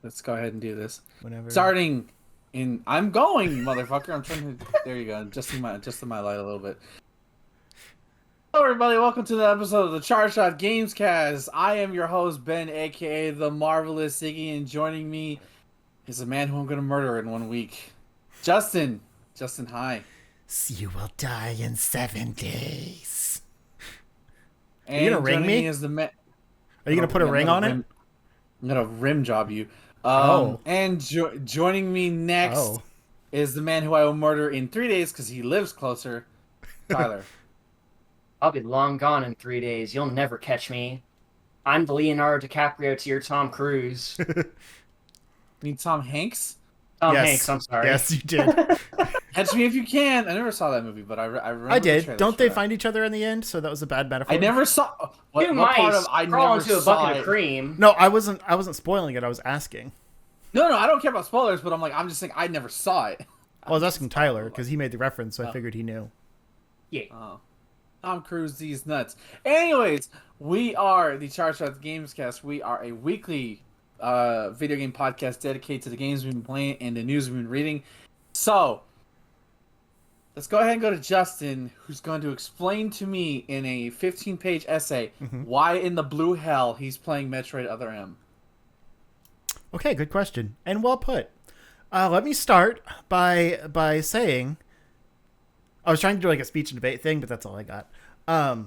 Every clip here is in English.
Let's go ahead and do this. Whenever. Starting in, I'm going, motherfucker. I'm trying to. There you go. Adjusting my light a little bit. Hello, everybody. Welcome to the episode of the Charge Shot Gamescast. I am your host Ben, aka the Marvelous Iggy, and joining me is a man who I'm gonna murder in 1 week, Justin. Justin, hi. You will die in 7 days. And Are you gonna ring joining me? is the man. Are you gonna put a ring on it? I'm gonna rim job you. Oh. And joining me next Oh. is the man who I will murder in 3 days because he lives closer, Tyler. I'll be long gone in 3 days. You'll never catch me. I'm the Leonardo DiCaprio to your Tom Cruise. You mean Tom Hanks? Tom Yes. Hanks, I'm sorry. Yes, you did. Catch me if you can. I never saw that movie, but I remember. I the did. trailers Don't for they that. find each other in the end? So that was a bad metaphor. I never saw. What, Two what part mice of I crawl never into a saw bucket it? of cream. No, I wasn't spoiling it. I was asking. No, I don't care about spoilers, but I'm just saying I never saw it. I was asking Tyler because he made the reference, so I Oh. figured he knew. Yeah. Oh. Tom Cruise, these nuts. Anyways, we are the Charge Shot Gamescast. We are a weekly video game podcast dedicated to the games we've been playing and the news we've been reading. So, let's go ahead and go to Justin, who's going to explain to me in a 15-page essay why in the blue hell he's playing Metroid Other M. Okay, good question and well put. Let me start by saying I was trying to do like a speech and debate thing, but that's all I got. I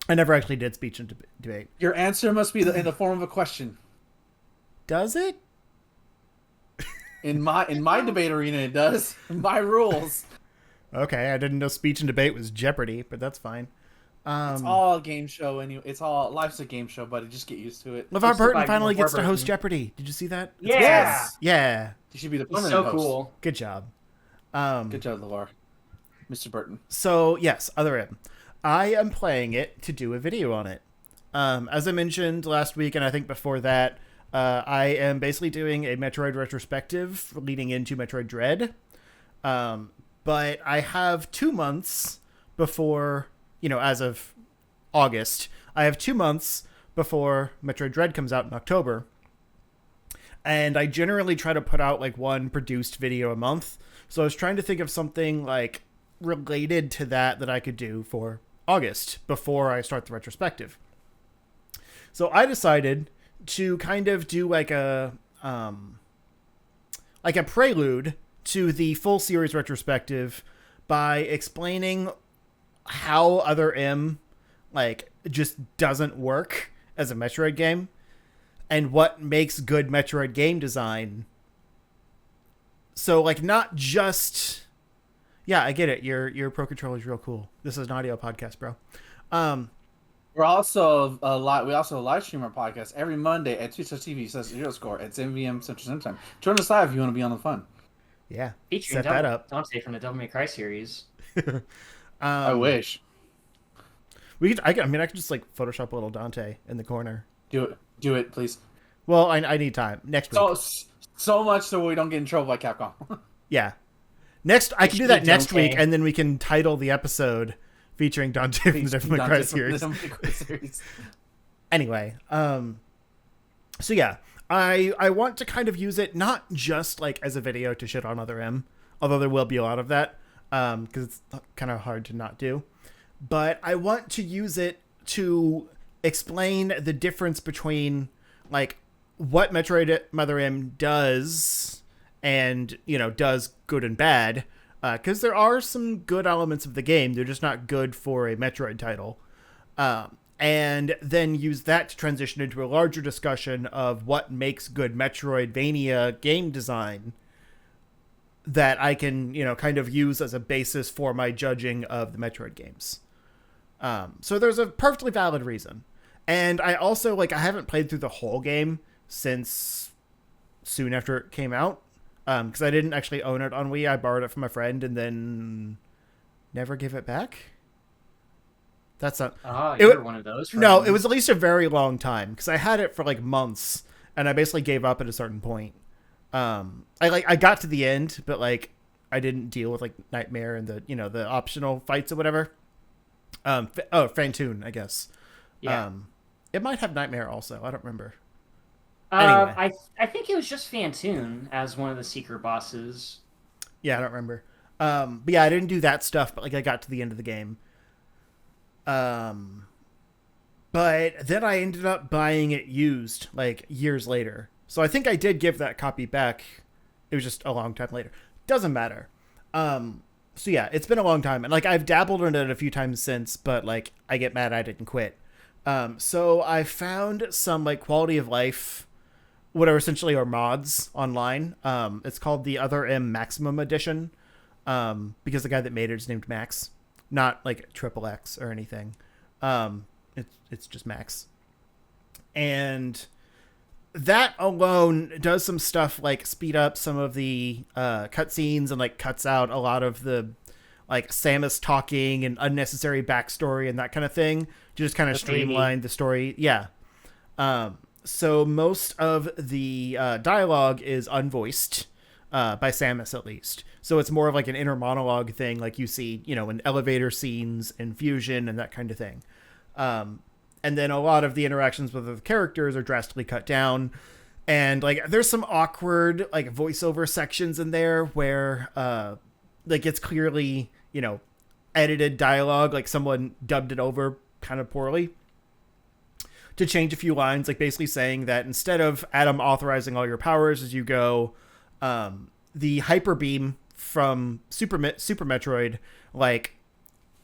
never actually did speech and debate. Your answer must be in the form of a question. Does it? In my debate arena, it does. My rules. Okay, I didn't know speech and debate was Jeopardy, but that's fine. It's all a game show anyway. It's all life's a game show, buddy. Just get used to it. LeVar Burton surviving finally LeVar gets to host Burton. Jeopardy. Did you see that? Yeah. Yes. Yeah. You should be the He's permanent so host. cool. Good job. Good job, LeVar. Mr. Burton. So, yes, Other M. I am playing it to do a video on it. As I mentioned last week, and I think before that, I am basically doing a Metroid retrospective leading into Metroid Dread. But I have 2 months before, as of August, I have 2 months before Metroid Dread comes out in October. And I generally try to put out like one produced video a month. So I was trying to think of something like related to that I could do for August before I start the retrospective. So I decided to kind of do like a prelude to the full series retrospective by explaining how Other M just doesn't work as a Metroid game and what makes good Metroid game design. So not just yeah, I get it. Your Pro Controller is real cool. This is an audio podcast, bro. We're also we also live stream our podcast every Monday at twitch.tv/ZeroScore at 7 p.m. Central Standard Time. Join us live if you want to be on the fun. Yeah, Featuring set that up. Dante from the Devil May Cry series. I wish. I could just Photoshop a little Dante in the corner. Do it, please. Well, I need time next week. So much so we don't get in trouble by Capcom. Yeah, I can do that next Dante. week, and then we can title the episode featuring Dante from the Devil May Cry series. Anyway, so yeah, I want to kind of use it not just as a video to shit on Other M, although there will be a lot of that, because it's kind of hard to not do. But I want to use it to explain the difference between what Metroid Other M does and does good and bad, because there are some good elements of the game. They're just not good for a Metroid title. And then use that to transition into a larger discussion of what makes good Metroidvania game design that I can, kind of use as a basis for my judging of the Metroid games. So there's a perfectly valid reason. And I also, I haven't played through the whole game since soon after it came out. Because I didn't actually own it on Wii. I borrowed it from a friend and then never give it back. That's not... You're one of those friends. No, it was at least a very long time. Because I had it for months. And I basically gave up at a certain point. I got to the end, but I didn't deal with Nightmare and the optional fights or whatever. Fantoon, I guess. Yeah. It might have Nightmare also. I don't remember. Anyway, I think it was just Fantoon as one of the secret bosses. yeah, I don't remember. But yeah, I didn't do that stuff, but like I got to the end of the game. Um, but then I ended up buying it used like years later. So I think I did give that copy back. It was just a long time later. Doesn't matter. So yeah, it's been a long time, and like I've dabbled in it a few times since, but like I get mad I didn't quit. So I found some like quality of life, what are essentially are mods online. It's called the Other M Maximum Edition, because the guy that made it is named Max, not like Triple X or anything. It's just Max, and that alone does some stuff like speed up some of the cutscenes and like cuts out a lot of the like Samus talking and unnecessary backstory and that kind of thing to just kind of streamline the story. Yeah. So most of the dialogue is unvoiced by Samus, at least. So it's more of like an inner monologue thing, like you see, you know, in elevator scenes and Fusion and that kind of thing. And then a lot of the interactions with the characters are drastically cut down. And like there's some awkward like voiceover sections in there where like it's clearly, you know, edited dialogue, like someone dubbed it over kind of poorly to change a few lines, like basically saying that instead of Adam authorizing all your powers as you go, the hyper beam from Super Metroid like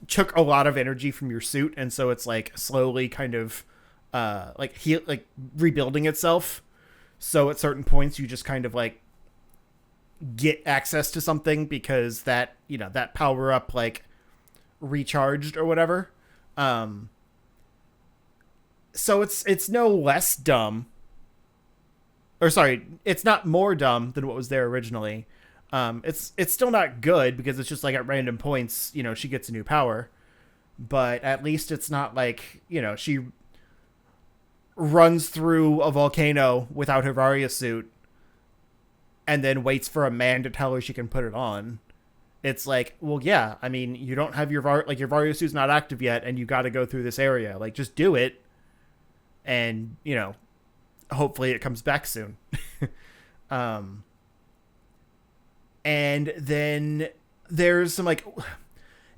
took a lot of energy from your suit, and so it's like slowly kind of like rebuilding itself. So at certain points you just kind of like get access to something because that, you know, that power up like recharged or whatever. So it's no less dumb, or sorry, it's not more dumb than what was there originally. It's still not good because it's just like at random points, you know, she gets a new power, but at least it's not like, you know, she runs through a volcano without her Varia suit and then waits for a man to tell her she can put it on. It's like, well, yeah, I mean, you don't have your your Varia suit's not active yet, and you got to go through this area. Like, just do it, and you know, hopefully it comes back soon. And then there's some like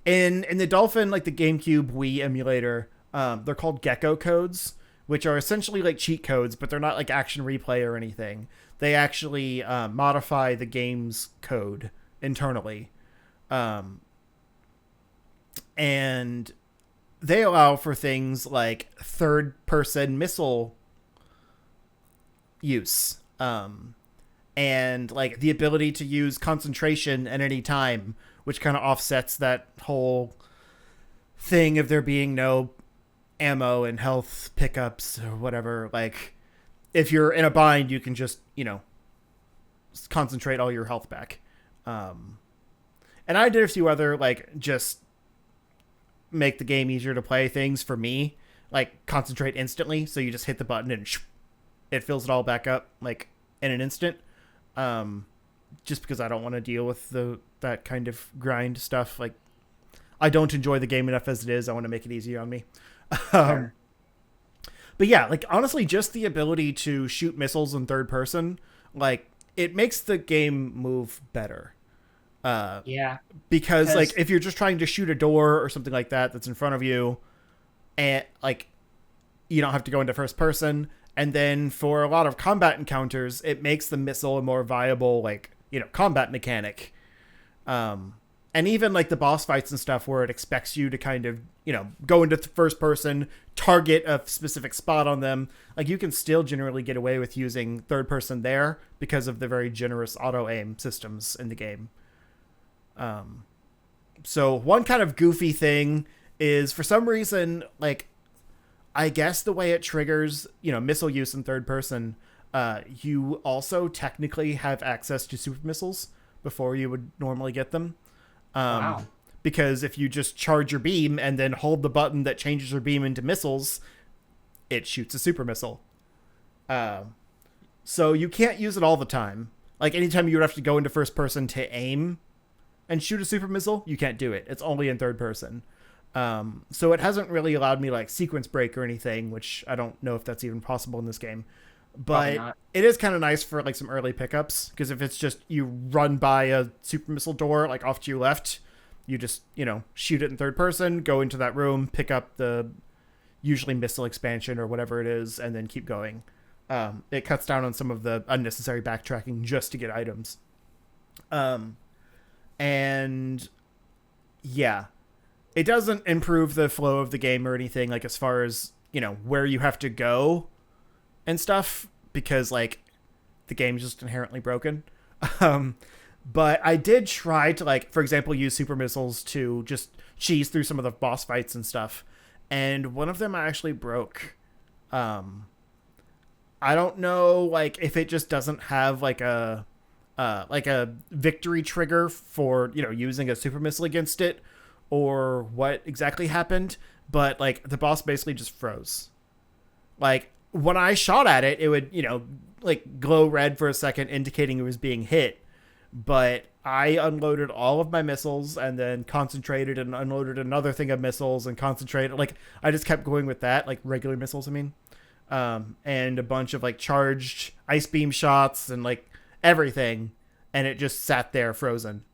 in the Dolphin, like the GameCube Wii emulator, they're called Gecko codes, which are essentially like cheat codes, but they're not like action replay or anything. They actually modify the game's code internally. And they allow for things like third-person missile use. And like the ability to use concentration at any time, which kind of offsets that whole thing of there being no ammo and health pickups or whatever. Like if you're in a bind, you can just, you know, concentrate all your health back. And I did a few other like just make the game easier to play things for me, like concentrate instantly. So you just hit the button and it fills it all back up like in an instant. Just because I don't want to deal with that kind of grind stuff. Like I don't enjoy the game enough as it is. I want to make it easier on me. Sure. But yeah, like honestly, just the ability to shoot missiles in third person, like it makes the game move better. Yeah. Because like if you're just trying to shoot a door or something like that that's in front of you, and like you don't have to go into first person. And then for a lot of combat encounters, it makes the missile a more viable, like, you know, combat mechanic. And even like the boss fights and stuff where it expects you to kind of, you know, go into first person, target a specific spot on them. Like you can still generally get away with using third person there because of the very generous auto aim systems in the game. So one kind of goofy thing is for some reason, like, I guess the way it triggers, you know, missile use in third person, you also technically have access to super missiles before you would normally get them. Wow. Because if you just charge your beam and then hold the button that changes your beam into missiles, it shoots a super missile. So you can't use it all the time. Like anytime you would have to go into first person to aim and shoot a super missile, you can't do it. It's only in third person. So it hasn't really allowed me like sequence break or anything, which I don't know if that's even possible in this game. Probably but not. it is kind of nice for like some early pickups, because if it's just you run by a super missile door like off to your left, you just shoot it in third person, go into that room, pick up the usually missile expansion or whatever it is, and then keep going. It cuts down on some of the unnecessary backtracking just to get items. And yeah, it doesn't improve the flow of the game or anything, like as far as where you have to go and stuff, because like the game's just inherently broken. But I did try to, like, for example, use super missiles to just cheese through some of the boss fights and stuff, and one of them I actually broke. I don't know, like, if it just doesn't have like a victory trigger for using a super missile against it, or what exactly happened, but like the boss basically just froze. Like when I shot at it, it would like glow red for a second, indicating it was being hit. But I unloaded all of my missiles and then concentrated and unloaded another thing of missiles and concentrated. Like I just kept going with that, like regular missiles, I mean, and a bunch of like charged ice beam shots and like everything, and it just sat there frozen.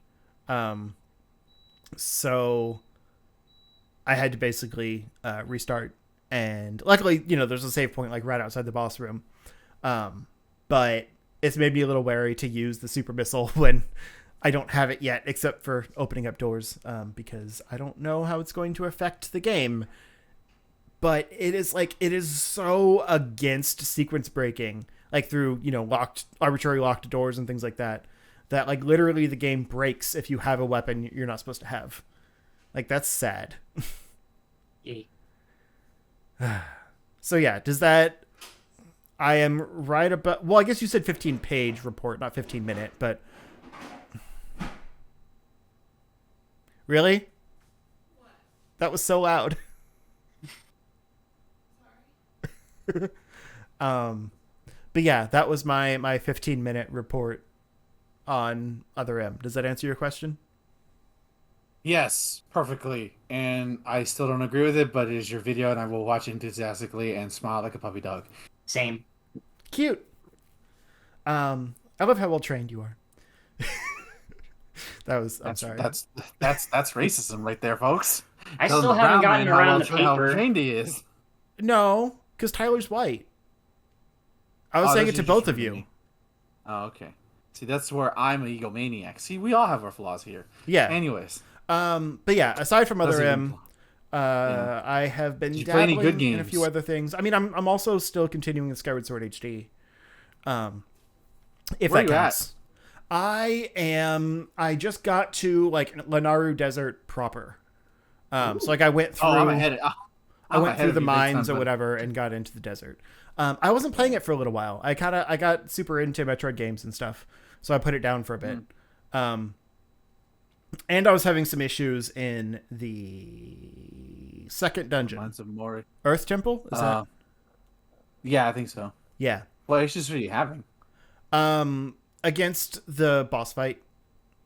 So I had to basically restart, and luckily there's a save point like right outside the boss room, but it's made me a little wary to use the super missile when I don't have it yet, except for opening up doors, because I don't know how it's going to affect the game. But it is so against sequence breaking, like through arbitrary locked doors and things like that, that like literally the game breaks if you have a weapon you're not supposed to have. Like that's sad. Yay. So yeah, does that... I am right about... Well, I guess you said 15-page report, not 15-minute, but... Really? What? That was so loud. Sorry. But yeah, that was my 15-minute report on Other M. Does that answer your question? Yes, perfectly. And I still don't agree with it, but it is your video, and I will watch it enthusiastically and smile like a puppy dog. Same. Cute. I love how well trained you are. I'm sorry. That's racism right there, folks. I still haven't gotten around the how paper. trained he is. No, because Tyler's white. I was saying it to both of you. Oh, okay. See, that's where I'm an egomaniac. See, we all have our flaws here. Yeah. Anyways. But yeah, aside from Other M, yeah. I have been dabbling good games? in a few other things. I mean, I'm also still continuing with Skyward Sword HD. If Where that you counts. I just got to like Lanaru Desert proper. So like I went through I went through the mines or whatever and got into the desert. I wasn't playing it for a little while. I got super into Metroid games and stuff, so I put it down for a bit. And I was having some issues in the second dungeon. Earth Temple? Is that? Yeah, I think so. Yeah. What issues are you having? Against the boss fight.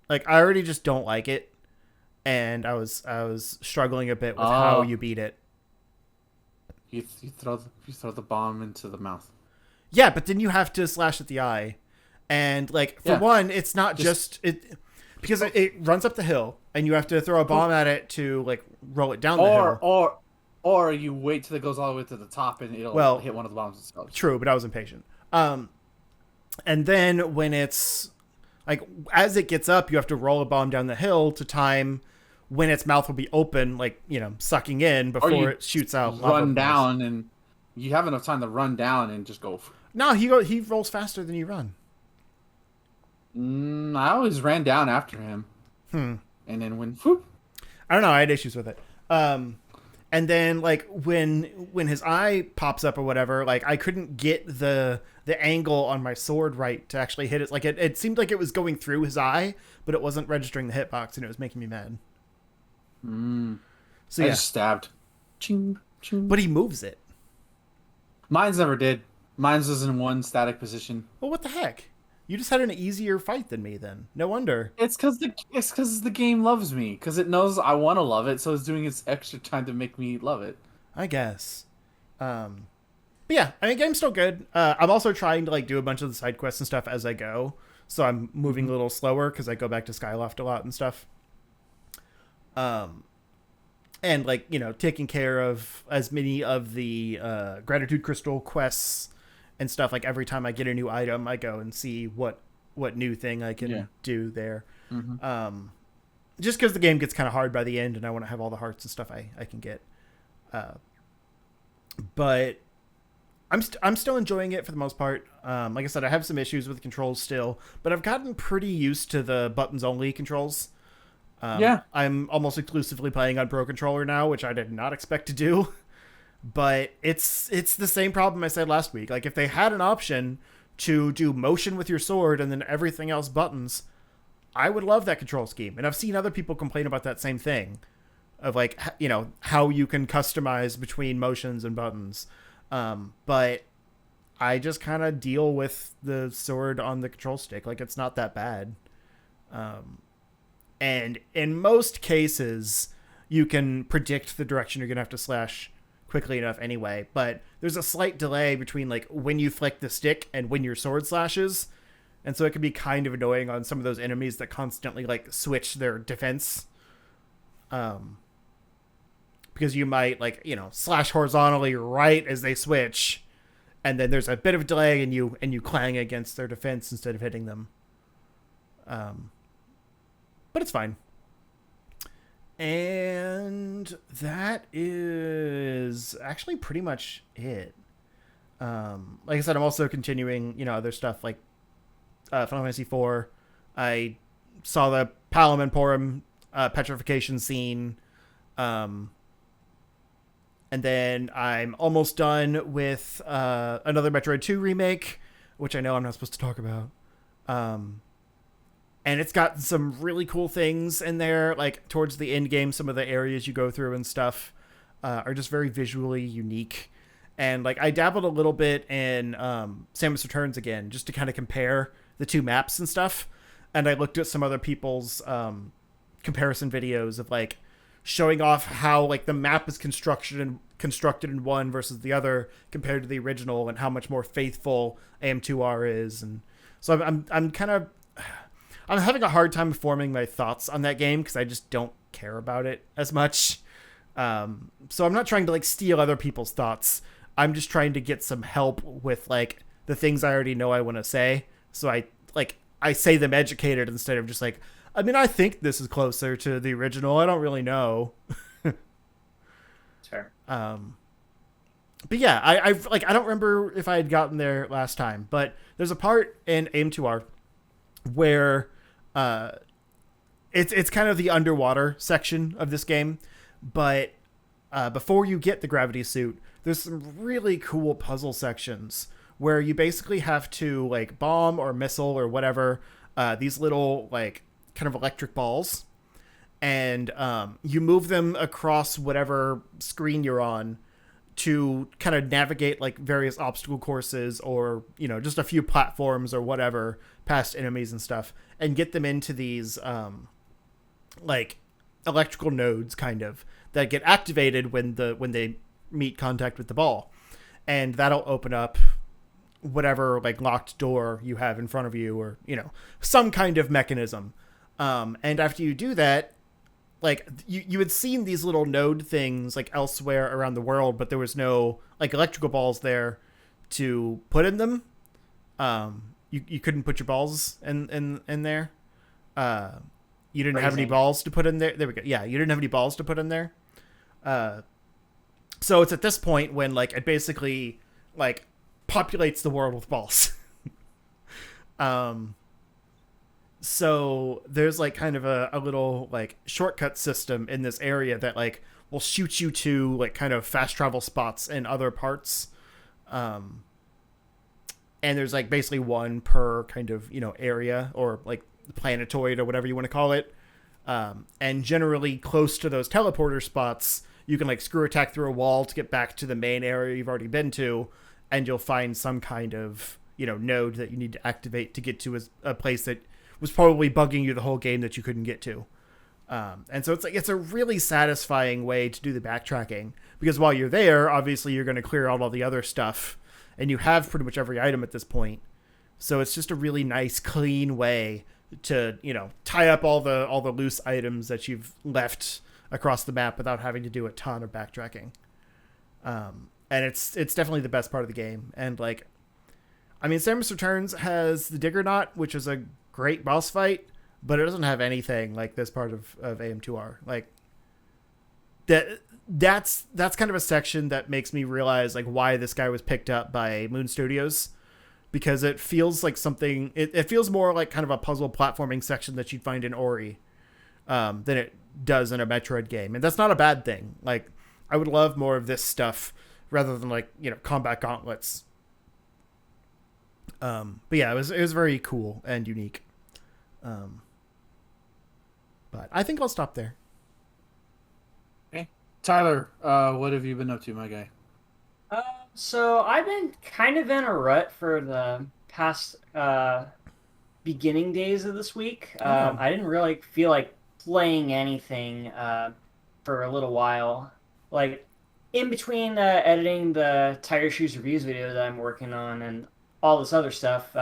Like, I already just don't like it. And I was struggling a bit with how you beat it. You throw the bomb into the mouth. Yeah, but then you have to slash at the eye. And, like, for one, it's not just it... Because it runs up the hill, and you have to throw a bomb at it to like roll it down the hill. Or you wait till it goes all the way to the top, and it'll hit one of the bombs itself. True, but I was impatient. And then when it's like as it gets up, you have to roll a bomb down the hill to time when its mouth will be open, like sucking in before it shoots out. Run down, and you have enough time to run down and just go. No, he rolls faster than you run. I always ran down after him. And then whoop. I don't know. I had issues with it. And then like when his eye pops up or whatever, like I couldn't get the angle on my sword right to actually hit it. Like it seemed like it was going through his eye, but it wasn't registering the hitbox, and it was making me mad. So I just stabbed. Ching, ching. But he moves it. Mine's never did. Mine's was in one static position. Well, what the heck? You just had an easier fight than me then. No wonder. It's because the game loves me. Because it knows I want to love it, so it's doing its extra time to make me love it. I guess. But But yeah, I mean, game's still good. I'm also trying to like do a bunch of the side quests and stuff as I go, so I'm moving a little slower because I go back to Skyloft a lot and stuff. And like, you know, taking care of as many of the gratitude crystal quests and stuff. Like every time I get a new item, I go and see what new thing I can do there. Just because the game gets kind of hard by the end, and I want to have all the hearts and stuff I can get. But I'm still enjoying it for the most part. Like I said, I have some issues with the controls still, but I've gotten pretty used to the buttons only controls. I'm almost exclusively playing on Pro Controller now, which I did not expect to do. But it's the same problem I said last week. Like, if they had an option to do motion with your sword and then everything else buttons, I would love that control scheme. And I've seen other people complain about that same thing of, like, you know, how you can customize between motions and buttons. But I just kind of deal with the sword on the control stick. Like, it's not that bad. And in most cases, you can predict the direction you're going to have to slash quickly enough anyway. But there's a slight delay between like when you flick the stick and when your sword slashes. And so it can be kind of annoying on some of those enemies that constantly like switch their defense. Because you might like, you know, slash horizontally right as they switch. And then there's a bit of delay and you clang against their defense instead of hitting them. But it's fine. And that is actually pretty much it. Like I said, I'm also continuing, you know, other stuff like Final Fantasy IV. I saw the Palom Emporium petrification scene. And then I'm almost done with another Metroid 2 remake, which I know I'm not supposed to talk about. And it's got some really cool things in there. Like, towards the end game, some of the areas you go through and stuff are just very visually unique. And, like, I dabbled a little bit in Samus Returns again, just to kind of compare the two maps and stuff. And I looked at some other people's comparison videos of, like, showing off how, like, the map is constructed in one versus the other compared to the original, and how much more faithful AM2R is. And so I'm kind of... I'm having a hard time forming my thoughts on that game because I just don't care about it as much. So I'm not trying to like steal other people's thoughts. I'm just trying to get some help with like the things I already know I want to say. So I say them educated instead of just like, I mean, I think this is closer to the original. I don't really know. Sure. But yeah, I don't remember if I had gotten there last time, but there's a part in AM2R where it's kind of the underwater section of this game, but before you get the gravity suit, there's some really cool puzzle sections where you basically have to like bomb or missile or whatever these little like kind of electric balls, and you move them across whatever screen you're on to kind of navigate like various obstacle courses, or, you know, just a few platforms or whatever past enemies and stuff, and get them into these like electrical nodes kind of that get activated when they meet contact with the ball, and that'll open up whatever like locked door you have in front of you, or, you know, some kind of mechanism. And after you do that, like you had seen these little node things like elsewhere around the world, but there was no like electrical balls there to put in them. You couldn't put your balls in there. You didn't have any balls to put in there. There we go. Yeah, you didn't have any balls to put in there. So it's at this point when like it basically like populates the world with balls. So there's like kind of a little like shortcut system in this area that like will shoot you to like kind of fast travel spots in other parts. And there's like basically one per kind of, you know, area, or like planetoid or whatever you want to call it. And generally close to those teleporter spots, you can like screw attack through a wall to get back to the main area you've already been to, and you'll find some kind of, you know, node that you need to activate to get to a place that was probably bugging you the whole game that you couldn't get to. And so it's like, it's a really satisfying way to do the backtracking, because while you're there, obviously you're going to clear out all the other stuff and you have pretty much every item at this point. So it's just a really nice, clean way to, tie up all the loose items that you've left across the map without having to do a ton of backtracking. And it's definitely the best part of the game. And Samus Returns has the Digger Knot, which is a great boss fight, but it doesn't have anything like this part of AM2R. That's kind of a section that makes me realize why this guy was picked up by Moon Studios, because it feels like something. It feels more like kind of a puzzle platforming section that you'd find in Ori, than it does in a Metroid game, and that's not a bad thing. I would love more of this stuff rather than combat gauntlets. But yeah, it was very cool and unique. But I think I'll stop there. Okay, Tyler, what have you been up to, my guy? So I've been kind of in a rut for the past beginning days of this week. I didn't really feel like playing anything for a little while. In between editing the Tire Shoes reviews video that I'm working on and all this other stuff,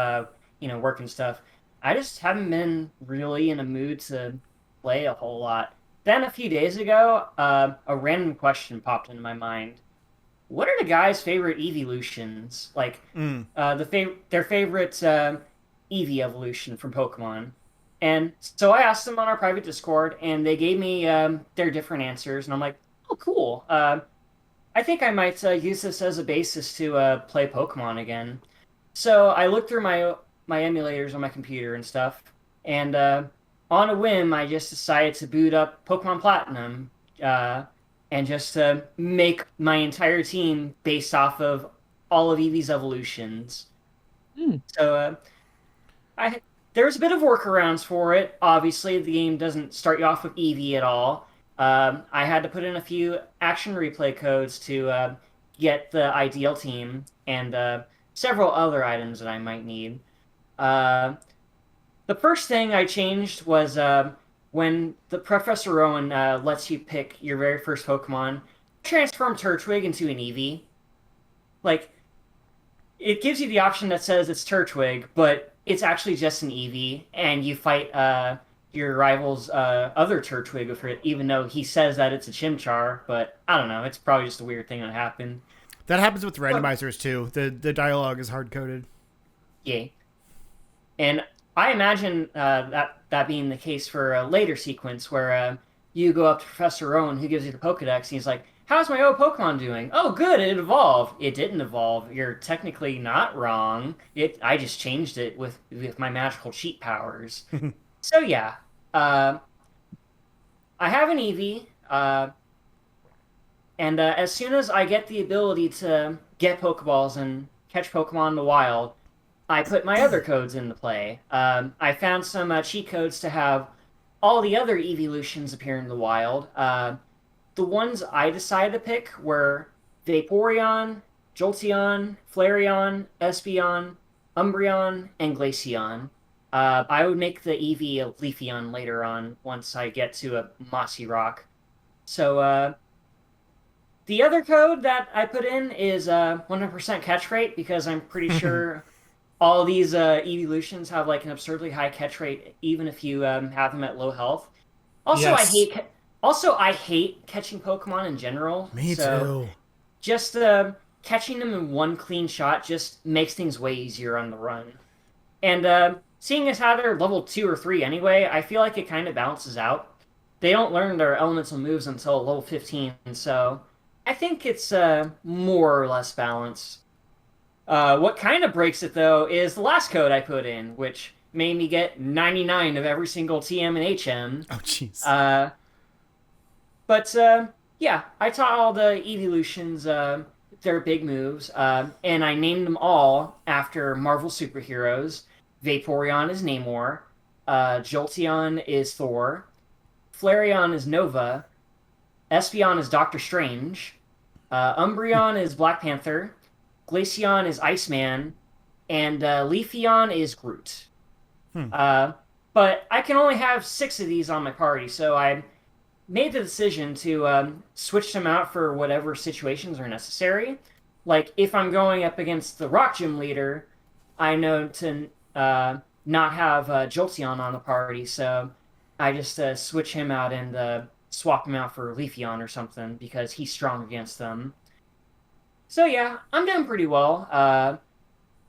working stuff, I just haven't been really in a mood to play a whole lot. Then a few days ago, a random question popped into my mind. What are the guys' favorite evolutions? Their favorite Eevee evolution from Pokemon. And so I asked them on our private Discord, and they gave me their different answers, and I'm like, oh, cool. I think I might use this as a basis to play Pokemon again. So I looked through my emulators on my computer and stuff, and on a whim, I just decided to boot up Pokemon Platinum, and just make my entire team based off of all of Eevee's evolutions. So there's a bit of workarounds for it. Obviously, the game doesn't start you off with Eevee at all. I had to put in a few action replay codes to get the ideal team and several other items that I might need. The first thing I changed was when the Professor Rowan lets you pick your very first Pokemon, transform Turtwig into an Eevee. It gives you the option that says it's Turtwig, but it's actually just an Eevee, and you fight your rival's other Turtwig with it, even though he says that it's a Chimchar, but I don't know, it's probably just a weird thing that happened. That happens with randomizers, too. The dialogue is hard-coded. Yeah. And I imagine that being the case for a later sequence where you go up to Professor Rowan, who gives you the Pokedex, and he's like, how's my old Pokemon doing? Oh, good, it evolved. It didn't evolve. You're technically not wrong. I just changed it with my magical cheat powers. So yeah, I have an Eevee, and as soon as I get the ability to get Pokeballs and catch Pokemon in the wild, I put my other codes into play. I found some cheat codes to have all the other evolutions appear in the wild. The ones I decided to pick were Vaporeon, Jolteon, Flareon, Espeon, Umbreon, and Glaceon. I would make the Eevee a Leafeon later on once I get to a Mossy Rock. So the other code that I put in is 100% catch rate, because I'm pretty sure all these evolutions have an absurdly high catch rate, even if you have them at low health. Also, yes. I hate catching Pokemon in general. Me too. Just catching them in one clean shot just makes things way easier on the run. And seeing as how they're level 2 or 3 anyway, I feel like it kind of balances out. They don't learn their elemental moves until level 15, so I think it's more or less balanced. What kind of breaks it, though, is the last code I put in, which made me get 99 of every single TM and HM. Oh, jeez. But yeah, I taught all the evolutions their big moves, and I named them all after Marvel superheroes. Vaporeon is Namor, Jolteon is Thor, Flareon is Nova, Espeon is Doctor Strange, Umbreon is Black Panther, Glaceon is Iceman, and Leafeon is Groot. But I can only have 6 of these on my party, so I made the decision to switch them out for whatever situations are necessary. like if I'm going up against the Rock Gym leader, I know to not have Jolteon on the party, so I just switch him out and swap him out for Leafeon or something because he's strong against them. So yeah, I'm doing pretty well.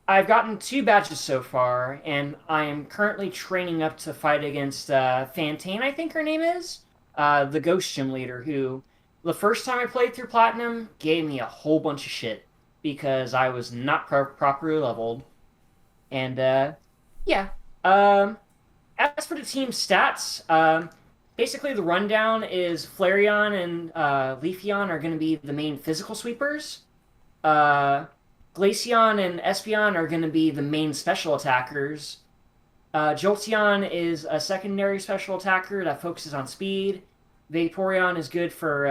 I've gotten 2 badges so far, and I am currently training up to fight against Fantane, I think her name is, the Ghost Gym leader, who the first time I played through Platinum gave me a whole bunch of shit because I was not properly leveled. And yeah, um, as for the team stats, basically the rundown is Flareon and Leafeon are going to be the main physical sweepers. Uh, Glaceon and Espeon are going to be the main special attackers. Jolteon is a secondary special attacker that focuses on speed. Vaporeon is good for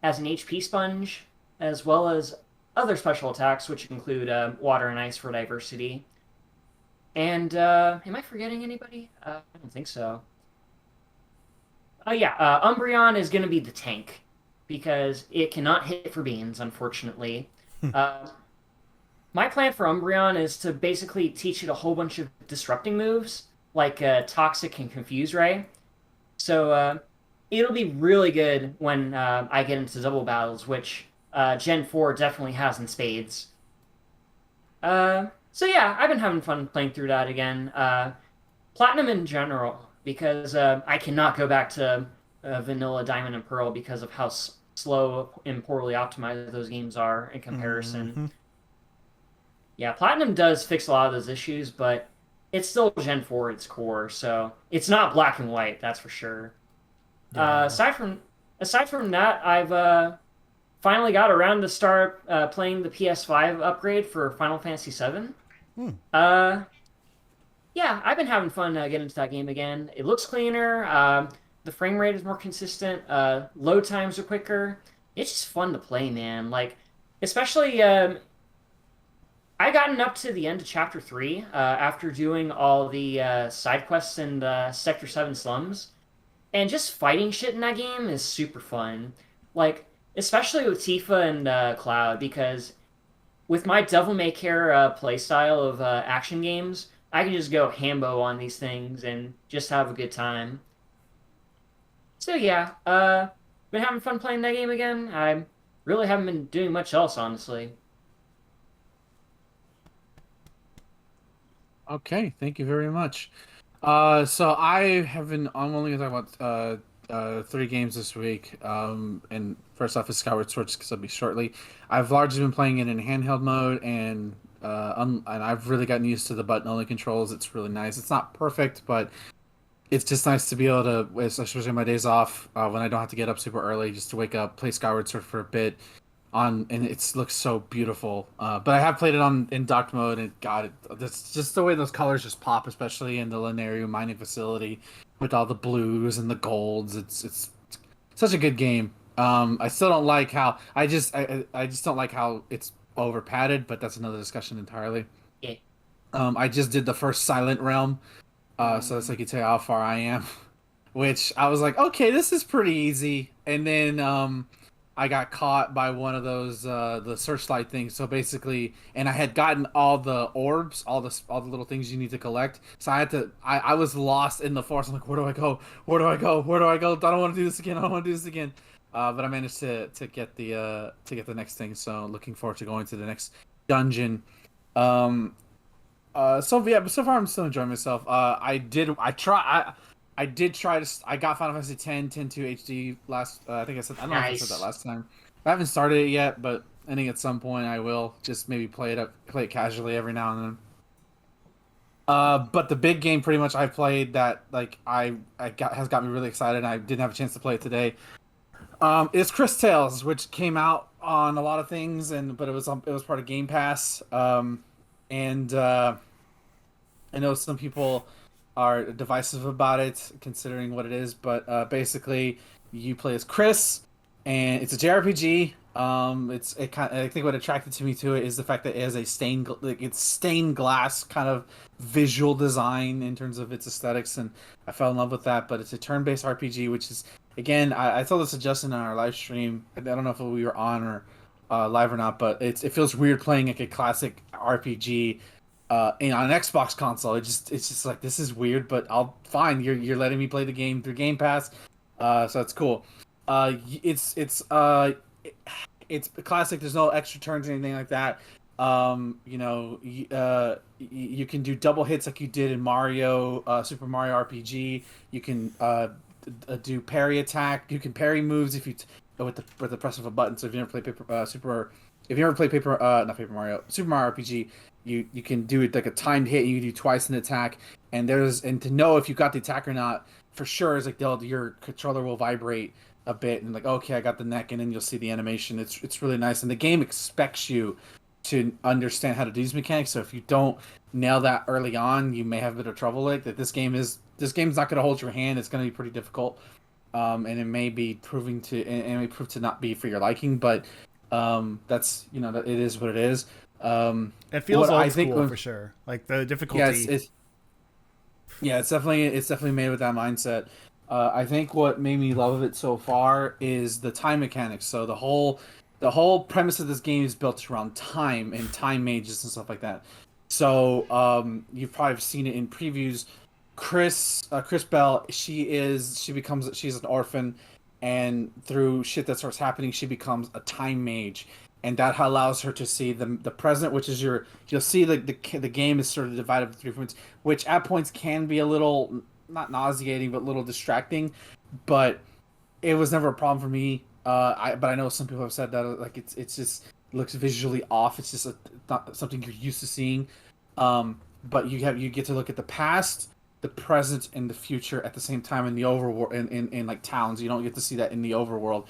as an HP sponge, as well as other special attacks, which include water and ice for diversity. And am I forgetting anybody? I don't think so. Oh yeah, Umbreon is going to be the tank because it cannot hit for beans, unfortunately. Uh, my plan for Umbreon is to basically teach it a whole bunch of disrupting moves, like Toxic and Confuse Ray. So it'll be really good when I get into double battles, which Gen 4 definitely has in spades. So yeah, I've been having fun playing through that again. Platinum in general, because I cannot go back to Vanilla Diamond and Pearl because of how slow and poorly optimized those games are in comparison. Mm-hmm. Yeah, Platinum does fix a lot of those issues, but it's still Gen 4 at its core, so it's not black and white, that's for sure. Yeah. Aside from that, I've finally got around to start playing the PS5 upgrade for Final Fantasy VII. Hmm. Yeah, I've been having fun getting into that game again. It looks cleaner. The frame rate is more consistent. Load times are quicker. It's just fun to play, man. Like, especially I gotten up to the end of Chapter 3 after doing all the side quests in the Sector 7 slums. And just fighting shit in that game is super fun. Like, especially with Tifa and Cloud, because with my Devil May Care playstyle of action games, I can just go hambo on these things and just have a good time. So yeah, been having fun playing that game again. I really haven't been doing much else, honestly. Okay, thank you very much. So I have been. I'm only gonna talk about 3 games this week. And first off is Skyward Sword, because I'll be shortly. I've largely been playing it in handheld mode, and and I've really gotten used to the button only controls. It's really nice. It's not perfect, but it's just nice to be able to, especially on my days off, when I don't have to get up super early, just to wake up, play Skyward Sword for a bit, and it looks so beautiful. But I have played it on in docked mode, and God, that's just the way those colors just pop, especially in the Linearium mining facility with all the blues and the golds. It's such a good game. I still don't like how I just don't like how it's over padded, but that's another discussion entirely. Yeah. I just did the first Silent Realm, so that's like you tell you how far I am. Which I was like, okay, this is pretty easy, and then I got caught by one of those the searchlight things. So basically, and I had gotten all the orbs, all the little things you need to collect. So I had to. I was lost in the forest. I'm like, where do I go? Where do I go? Where do I go? I don't want to do this again. I don't want to do this again. But I managed to get the next thing. So looking forward to going to the next dungeon. Um, so yeah, but so far I'm still enjoying myself. I did try to. I got Final Fantasy 10, 10 2 HD last. I think I said. I don't know if I said that last time. I haven't started it yet, but I think at some point I will. Just maybe play it casually every now and then. But the big game, pretty much, I've played that like has got me really excited. And I didn't have a chance to play it today. Is Chris Tales, which came out on a lot of things, but it was part of Game Pass. And I know some people are divisive about it, considering what it is, but basically, you play as Chris, and it's a JRPG. I think what attracted me to it is the fact that it has a it's stained glass kind of visual design in terms of its aesthetics, and I fell in love with that. But it's a turn-based RPG, which is again, I told this to Justin on our live stream. I don't know if we were on live or not, but it feels weird playing like a classic RPG on an Xbox console. It's just like this is weird, but I'll fine. You're letting me play the game through Game Pass, so it's cool. It's classic. There's no extra turns or anything like that. You can do double hits like you did in Mario, Super Mario RPG. You can do parry attack. You can parry moves if you with the press of a button. So if you never play if you ever play not Paper Mario, Super Mario RPG, you can do it like a timed hit. You can do twice an attack, and to know if you got the attack or not for sure is like your controller will vibrate a bit and like, okay, I got the neck, and then you'll see the animation. It's really nice, and the game expects you to understand how to do these mechanics. So if you don't nail that early on, you may have a bit of trouble. Like that, this game's not going to hold your hand. It's going to be pretty difficult, and it may prove to not be for your liking. But that's that it is what it is. It feels old school for sure. Like the difficulty. It's definitely made with that mindset. I think what made me love it so far is the time mechanics. So the whole premise of this game is built around time and time mages and stuff like that. So you've probably seen it in previews. Chris Bell, she's an orphan, and through shit that starts happening, she becomes a time mage, and that allows her to see the present, which is you'll see the game is sort of divided into three points, which at points can be a little not nauseating but a little distracting, but it was never a problem for me. But I know some people have said that like it's just looks visually off. It's just not something you're used to seeing. But you get to look at the past, the present, and the future at the same time in the overworld in like towns. You don't get to see that in the overworld.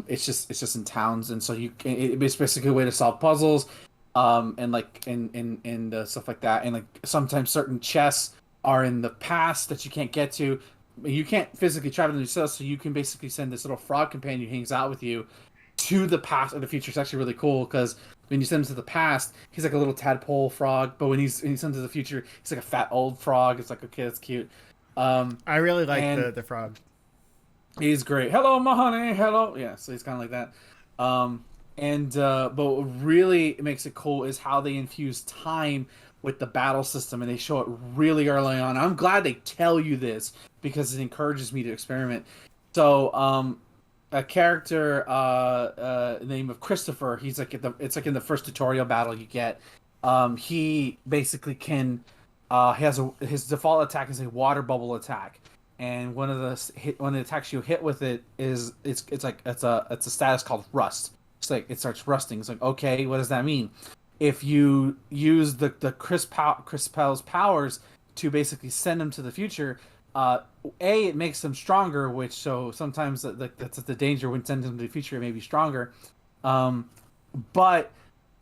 It's just in towns, and so it's basically a way to solve puzzles, and like and stuff like that. And like sometimes certain chests are in the past that you can't get to. You can't physically travel them yourself, so you can basically send this little frog companion who hangs out with you to the past or the future. It's actually really cool because when you send him to the past, he's like a little tadpole frog, but when he sends him to the future, he's like a fat old frog. It's like, okay, that's cute. I really like the frog. He's great. Hello, my honey. Hello. Yeah, so he's kind of like that. But what really makes it cool is how they infuse time with the battle system, and they show it really early on. I'm glad they tell you this because it encourages me to experiment. So, a character name of Christopher, he's like it's like in the first tutorial battle you get. He basically can his default attack is a water bubble attack, and one of the attacks you hit with it is it's a status called rust. It's like it starts rusting. It's like, okay, what does that mean? If you use the Chris Powell's powers to basically send them to the future, it makes them stronger, which so sometimes that's the danger when sending them to the future, it may be stronger. But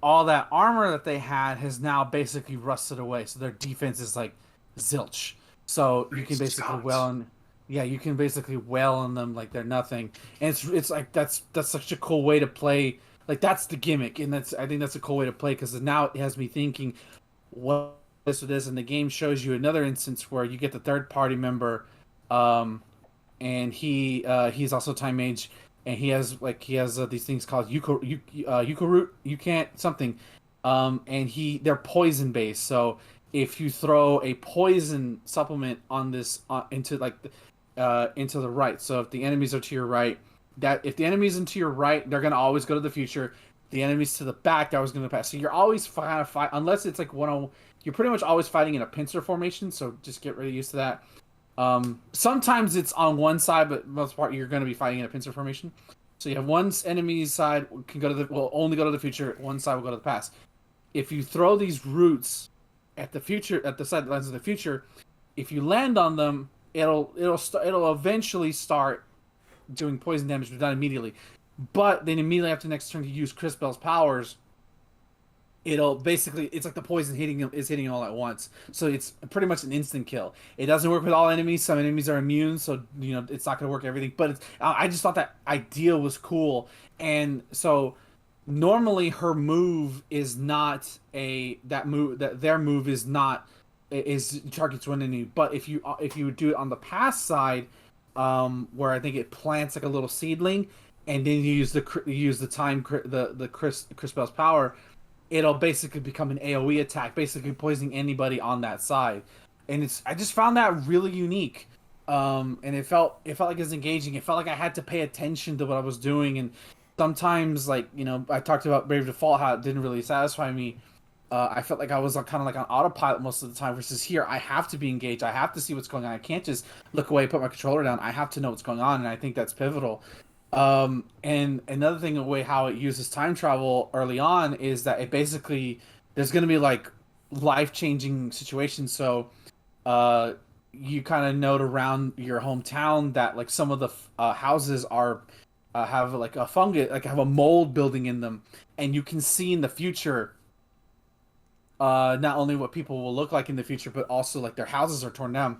all that armor that they had has now basically rusted away, so their defense is like zilch. So you can basically you can basically wail on them like they're nothing, and it's like that's such a cool way to play. Like that's the gimmick, and I think that's a cool way to play because now it has me thinking, what this with this, and the game shows you another instance where you get the third party member, and he's also time mage, and he has these things called Yuka you can't something, and they're poison based. So if you throw a poison supplement on this into the right, so if the enemies are to your right. That if the enemies into your right, they're gonna always go to the future. The enemies to the back, they're always gonna pass. So you're always kind of fight unless it's like you're pretty much always fighting in a pincer formation. So just get really used to that. Sometimes it's on one side, but most part you're gonna be fighting in a pincer formation. So you have one enemy's side will only go to the future. One side will go to the past. If you throw these roots at the side that lands in the future, if you land on them, it'll eventually start doing poison damage, but not immediately. But then immediately after the next turn, you use Chris Bell's powers. It's like the poison hitting him all at once. So it's pretty much an instant kill. It doesn't work with all enemies. Some enemies are immune, so it's not going to work everything. But I just thought that idea was cool. And so normally her move is not their move is not is targets one enemy. But if you do it on the pass side, where I think it plants like a little seedling, and then you use the time the Chris Bell's power, it'll basically become an AoE attack, basically poisoning anybody on that side. And I just found that really unique. And it felt like it was engaging. It felt like I had to pay attention to what I was doing. And sometimes, like, I talked about Brave Default, how it didn't really satisfy me. I felt like I was kind of like on autopilot most of the time. Versus here, I have to be engaged. I have to see what's going on. I can't just look away, put my controller down. I have to know what's going on, and I think that's pivotal. And another thing, the way how it uses time travel early on is that it basically there's going to be like life-changing situations. So, you kind of note around your hometown that like some of the houses are have like a fungus, like have a mold building in them, and you can see in the future not only what people will look like in the future, but also like their houses are torn down.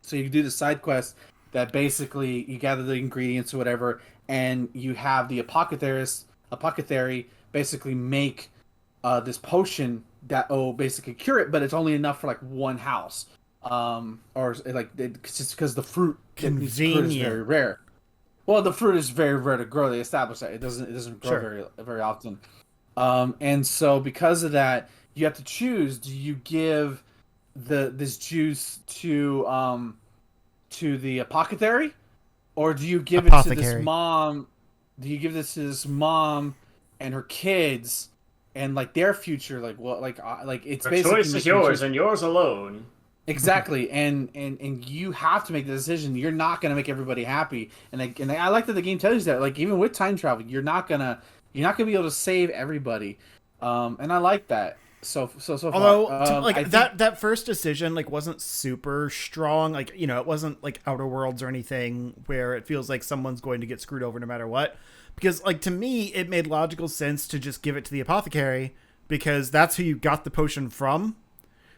So you do the side quest that basically you gather the ingredients or whatever, and you have the apothecary basically make this potion that basically cure it, but it's only enough for like one house. Or like just because the fruit is very rare. Well, the fruit is very rare to grow. They established that it doesn't grow very often. And so because of that, you have to choose: do you give this juice to the apothecary, or do you give it to this mom? Do you give this to this mom and her kids and like their future? Like what? Like it's the basically choice is yours and yours alone. Exactly, and you have to make the decision. You're not gonna make everybody happy, and I like that the game tells you that. Like even with time travel, you're not gonna be able to save everybody, and I like that. So although far. like that first decision like wasn't super strong. Like it wasn't like Outer Worlds or anything where it feels like someone's going to get screwed over no matter what. Because like to me, it made logical sense to just give it to the apothecary because that's who you got the potion from.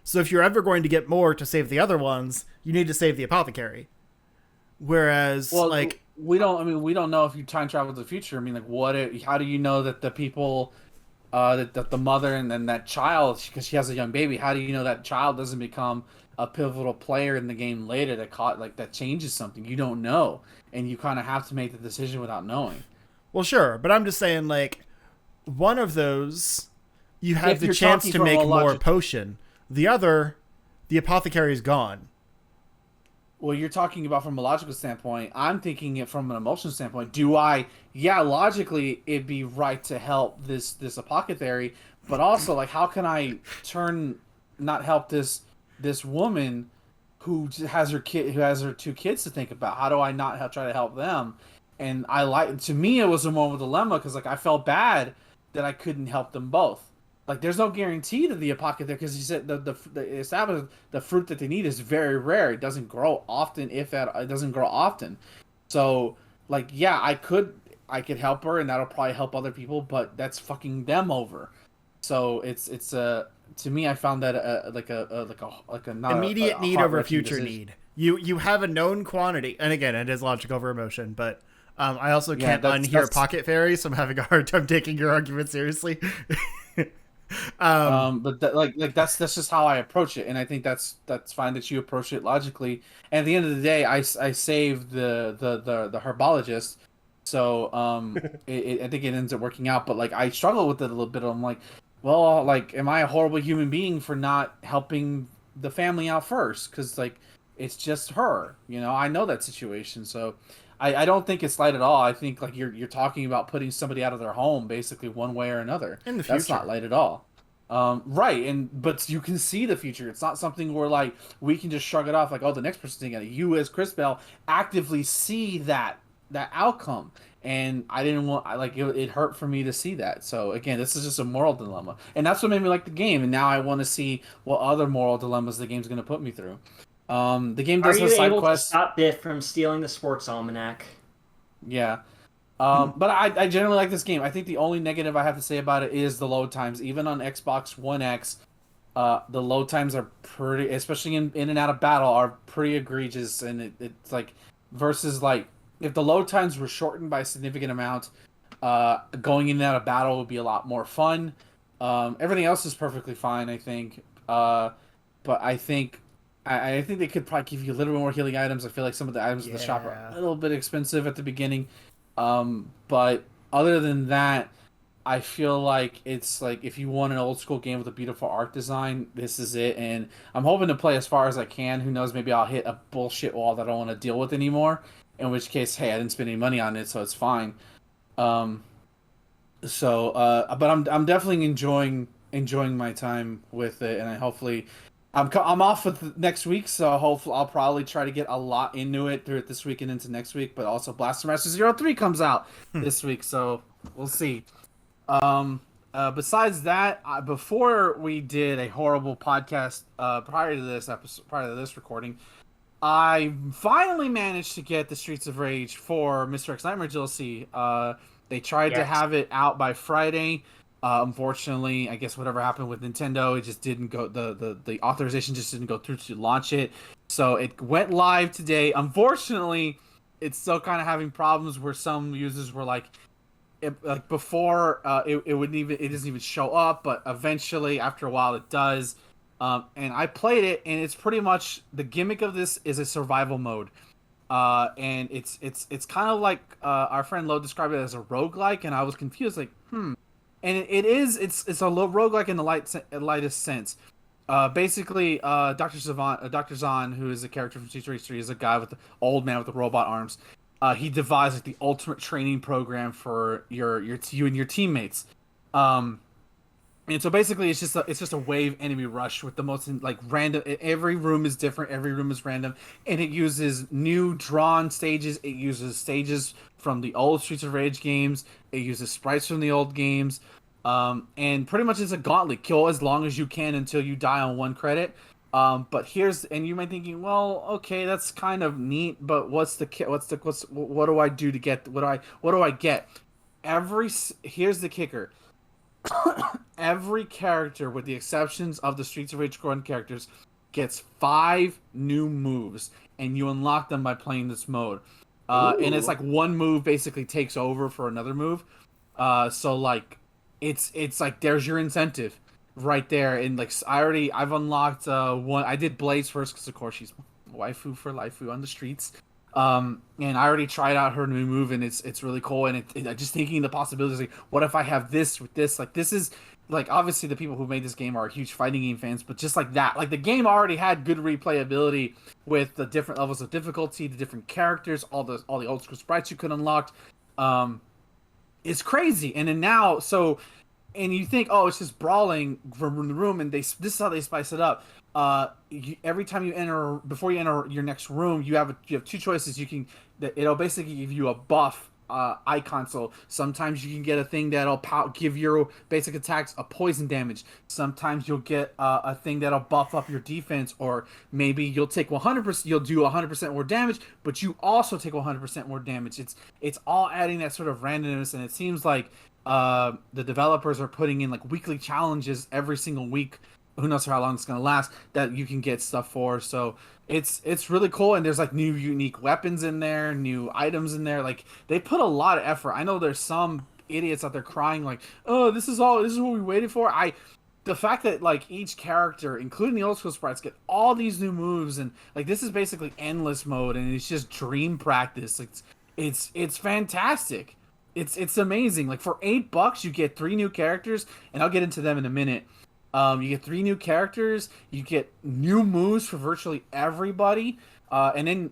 So if you're ever going to get more to save the other ones, you need to save the apothecary. Whereas, like, we don't know if you time travel to the future. I mean, like, how do you know that the people, that the mother and then that child, because she has a young baby, how do you know that child doesn't become a pivotal player in the game later that changes something? You don't know, and you kind of have to make the decision without knowing. Well, sure, but I'm just saying, like, one of those, you have the chance to make more potion. The other, the apothecary is gone. Well, you're talking about from a logical standpoint. I'm thinking it from an emotional standpoint. Logically, it'd be right to help this apothecary, but also, like, how can I not help this woman who has her two kids to think about? How do I not try to help them? And to me, it was a moral dilemma because, like, I felt bad that I couldn't help them both. Like, there's no guarantee to the apothecary because he said the fruit that they need is very rare. It doesn't grow often, it doesn't grow often. So, like, yeah, I could help her, and that'll probably help other people, but that's fucking them over. So it's to me, I found that like a not immediate need over future decision. need. You have a known quantity, and again, it is logic over emotion, but I also can't unhear Pocket Fairy, so I'm having a hard time taking your argument seriously. But that's just how I approach it, and I think that's fine that you approach it logically. And at the end of the day, I saved the herbologist, so I think it ends up working out. But like I struggle with it a little bit. I'm like, well, like, am I a horrible human being for not helping the family out first? Because like it's just her, I know that situation, so. I don't think it's light at all. I think like you're talking about putting somebody out of their home basically one way or another. In the future. That's not light at all. Right, but you can see the future. It's not something where like we can just shrug it off like, oh, the next person's thinking it. You as Chris Bell actively see that outcome, and I didn't want. It hurt for me to see that. So again, this is just a moral dilemma, and that's what made me like the game. And now I want to see what other moral dilemmas the game's going to put me through. The game does have side quests. Are you able to stop Biff from stealing the sports almanac? Yeah. But I generally like this game. I think the only negative I have to say about it is the load times. Even on Xbox One X, the load times are pretty, especially in and out of battle, are pretty egregious. And it's like, versus like, if the load times were shortened by a significant amount, going in and out of battle would be a lot more fun. Everything else is perfectly fine, I think. But I think they could probably give you a little bit more healing items. I feel like some of the items in the shop are a little bit expensive at the beginning. But other than that, I feel like it's like if you want an old school game with a beautiful art design, this is it. And I'm hoping to play as far as I can. Who knows? Maybe I'll hit a bullshit wall that I don't want to deal with anymore. In which case, hey, I didn't spend any money on it, so it's fine. Um, but I'm definitely enjoying my time with it, and I hopefully I'm off with next week, so hopefully I'll probably try to get a lot into it through it this week and into next week. But also, Blaster Master Zero 3 comes out this week, so we'll see. Um, Besides that, before we did a horrible podcast prior to this episode, prior to this recording, I finally managed to get the Streets of Rage for Mr. X Nightmare DLC. They tried to Yes. have it out by Friday. Unfortunately, I guess whatever happened with Nintendo, it just didn't go. The authorization just didn't go through to launch it. So it went live today. Unfortunately, it's still kind of having problems where some users were like before it wouldn't even it doesn't even show up, but eventually after a while it does. And I played it, and it's pretty much the gimmick of this is a survival mode. And it's kind of like our friend Lo described it as a roguelike, and I was confused, like, and it is it's a low roguelike in the lightest sense. Basically, Dr. Zahn, who is a character from Street Racer 3, is a guy with the old man with the robot arms. He devised like the ultimate training program for you and your teammates. Um, and so basically, it's just a wave enemy rush with the most like random. Every room is different. Every room is random, and it uses new drawn stages. It uses stages from the old Streets of Rage games. It uses sprites from the old games, and pretty much it's a gauntlet. Kill as long as you can until you die on one credit. But and you might be thinking, well, okay, that's kind of neat, but what do I do to get what do I get? Here's the kicker. Every character, with the exceptions of the Streets of Rage 1 characters, gets 5 new moves, and you unlock them by playing this mode. And it's Ooh. like one move basically takes over for another move. So like, it's like there's your incentive right there. And like I've unlocked one. I did Blaze first because of course she's waifu for life on the streets. And I already tried out her new move, and it's really cool. And just thinking the possibilities, like, what if I have this with this? Like, this is like obviously the people who made this game are huge fighting game fans, but just like that, like the game already had good replayability with the different levels of difficulty, the different characters, all the old school sprites you could unlock. Um, it's crazy. And then now, and you think, oh, it's just brawling from room to room, and this is how they spice it up. Every time you enter, before you enter your next room, you have two choices. It'll basically give you a buff icon. So sometimes you can get a thing that'll give your basic attacks a poison damage. Sometimes you'll get a thing that'll buff up your defense, or maybe you'll take 100%. You'll do 100% more damage, but you also take 100% more damage. It's all adding that sort of randomness, and it seems like the developers are putting in like weekly challenges every single week. Who knows for how long it's gonna last, that you can get stuff for. So it's really cool, and there's like new unique weapons in there, new items in there. Like they put a lot of effort. I know there's some idiots out there crying like, oh, this is what we waited for. The fact that like each character, including the old school sprites, get all these new moves, and like this is basically endless mode, and it's just dream practice. It's fantastic. It's amazing. Like for $8, you get 3 new characters, and I'll get into them in a minute. You get 3 new characters. You get new moves for virtually everybody, and then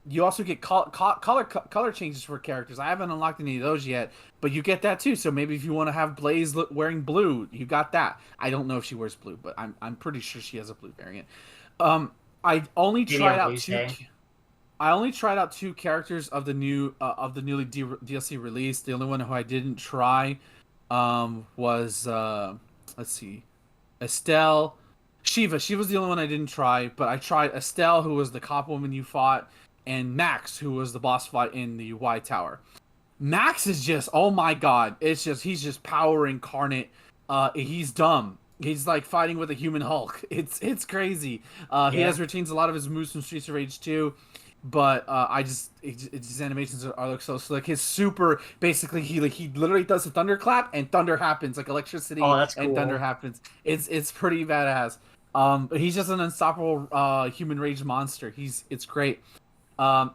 you also get color changes for characters. I haven't unlocked any of those yet, but you get that too. So maybe if you want to have Blaze wearing blue, you got that. I don't know if she wears blue, but I'm pretty sure she has a blue variant. Um, I only Maybe tried on out two. Tuesday. I only tried out 2 characters of the newly DLC release. The only one who I didn't try was let's see, Estelle, Shiva. She was the only one I didn't try, but I tried Estelle, who was the cop woman you fought, and Max, who was the boss fight in the Y Tower. Max is just, oh my god, he's just power incarnate. He's dumb. He's like fighting with a human Hulk. It's crazy. He Yeah. has retains a lot of his moves from Streets of Rage 2, but his animations are look so slick. His super, basically he literally does a thunderclap and thunder happens, like Oh, electricity that's and thunder cool. happens. It's pretty badass. But he's just an unstoppable human rage monster. It's great.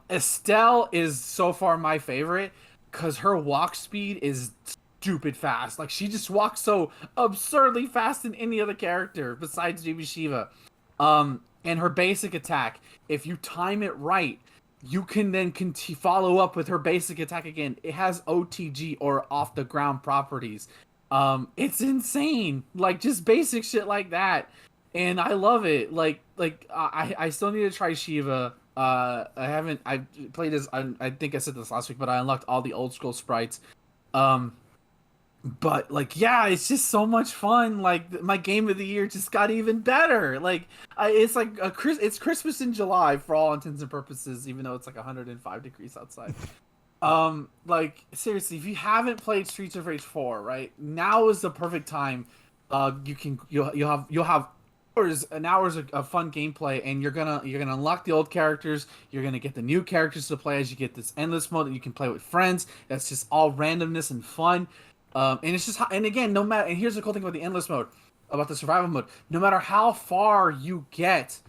Estelle is so far my favorite because her walk speed is stupid fast. Like she just walks so absurdly fast than any other character besides JB Shiva. And her basic attack, if you time it right, you can then follow up with her basic attack again. It has OTG or off the ground properties. It's insane. Like just basic shit like that, and I love it. I still need to try Shiva. I played this. I think I said this last week, but I unlocked all the old school sprites. Um, but like yeah, it's just so much fun. Like my game of the year just got even better. It's like it's Christmas in July for all intents and purposes, even though it's like 105 degrees outside. Like seriously, if you haven't played Streets of Rage 4, right now is the perfect time. You'll have hours and hours of fun gameplay, and you're gonna unlock the old characters. You're gonna get the new characters to play as you get this endless mode that you can play with friends. That's just all randomness and fun. And it's just, and again, no matter, and here's the cool thing about the endless mode, about the survival mode, no matter how far you get,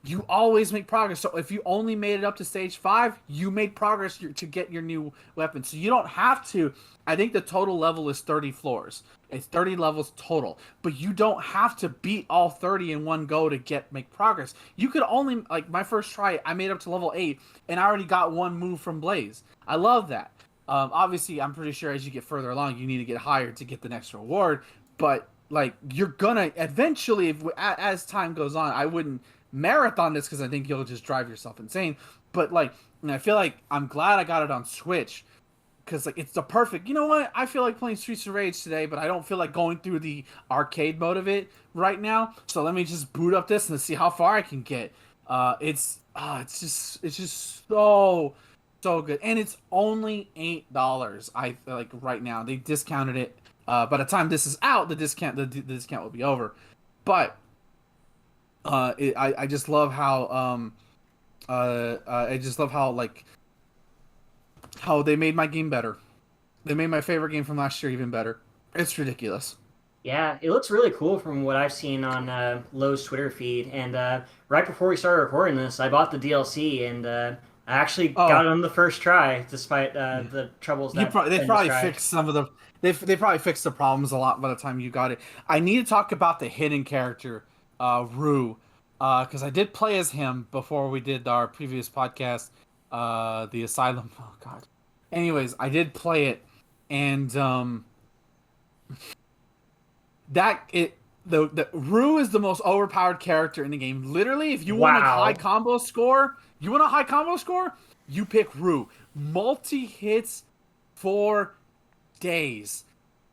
you always make progress. So if you only made it up to stage 5, you made progress to get your new weapon. So you don't have to, I think the total level is 30 floors. It's 30 levels total. But you don't have to beat all 30 in one go to make progress. You could only, like my first try, I made up to level 8, and I already got one move from Blaze. I love that. Obviously, I'm pretty sure as you get further along, you need to get higher to get the next reward. But like, you're gonna eventually, as time goes on, I wouldn't marathon this because I think you'll just drive yourself insane. But like, and I feel like I'm glad I got it on Switch because like it's the perfect. You know what? I feel like playing Streets of Rage today, but I don't feel like going through the arcade mode of it right now. So let me just boot up this and see how far I can get. It's just so good, and it's only $8. I feel like right now they discounted it. By the time this is out, the discount will be over. But I just love how I just love how like how they made my game better. They made my favorite game from last year even better. It's ridiculous. Yeah, it looks really cool from what I've seen on Lowe's Twitter feed. And right before we started recording this, I bought the DLC, and I actually got it on the first try, despite the troubles that they probably fixed some of the they probably fixed the problems a lot by the time you got it. I need to talk about the hidden character, Rue, because I did play as him before we did our previous podcast, the Asylum. Oh God. Anyways, I did play it, and the Rue is the most overpowered character in the game. Literally, if you want a high combo score, you pick Rue. Multi hits for days.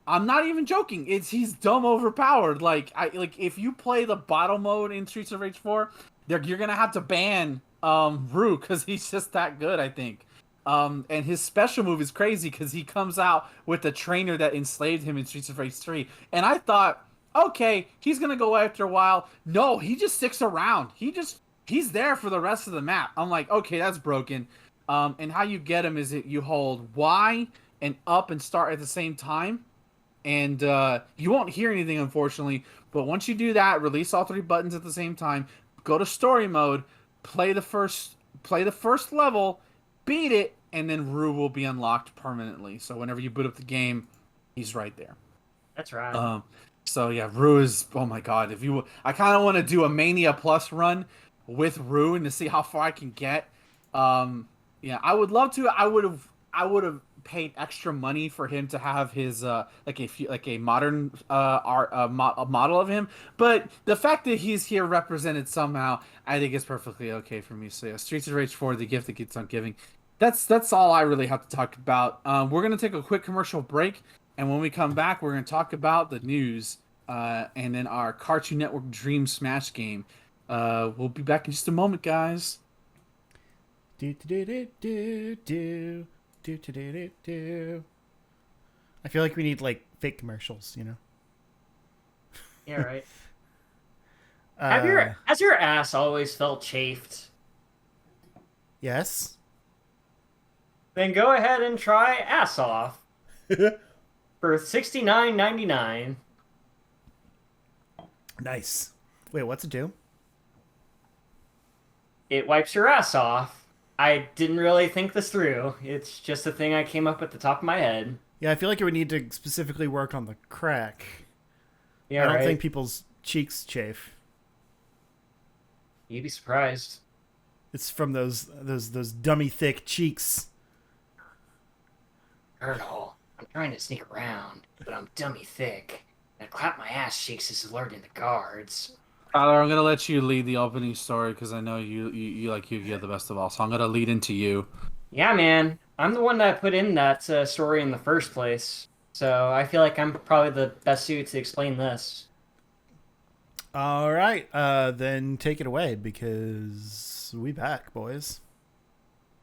I'm not even joking. He's dumb overpowered. Like if you play the battle mode in Streets of Rage 4, you're gonna have to ban Rue because he's just that good, I think. And his special move is crazy because he comes out with the trainer that enslaved him in Streets of Rage 3. And I thought, okay, he's gonna go after a while. No, he just sticks around. He's there for the rest of the map. I'm like, okay, that's broken. And how you get him is that you hold Y and up and start at the same time. And you won't hear anything, unfortunately. But once you do that, release all 3 buttons at the same time, go to story mode, play the first level, beat it, and then Rue will be unlocked permanently. So whenever you boot up the game, he's right there. That's right. So yeah, Rue is, oh my God. I kind of want to do a Mania Plus run with Rue and to see how far I can get. Yeah, I would love to. I would have paid extra money for him to have his like a modern a model of him, but the fact that he's here represented somehow, I think is perfectly okay for me. So yeah, Streets of Rage 4, the gift that keeps on giving. That's all I really have to talk about. We're gonna take a quick commercial break, and when we come back, we're gonna talk about the news, and then our Cartoon Network Dream Smash game. We'll be back in just a moment, guys. Do do do do do. I feel like we need like fake commercials, you know. Yeah, right. Has your ass always felt chafed? Yes. Then go ahead and try Ass Off for $69.99. Nice. Wait, what's it do? It wipes your ass off. I didn't really think this through. It's just a thing I came up at the top of my head. Yeah, I feel like it would need to specifically work on the crack. Yeah, I don't think right. people's cheeks chafe. You'd be surprised. It's from those dummy thick cheeks. Erdal, I'm trying to sneak around, but I'm dummy thick. And clap my ass cheeks is alerting the guards. Tyler, I'm gonna let you lead the opening story because I know you like Yu-Gi-Oh the best of all. So I'm gonna lead into you. Yeah, man. I'm the one that put in that story in the first place. So I feel like I'm probably the best suited to explain this. All right, then take it away because we back, boys.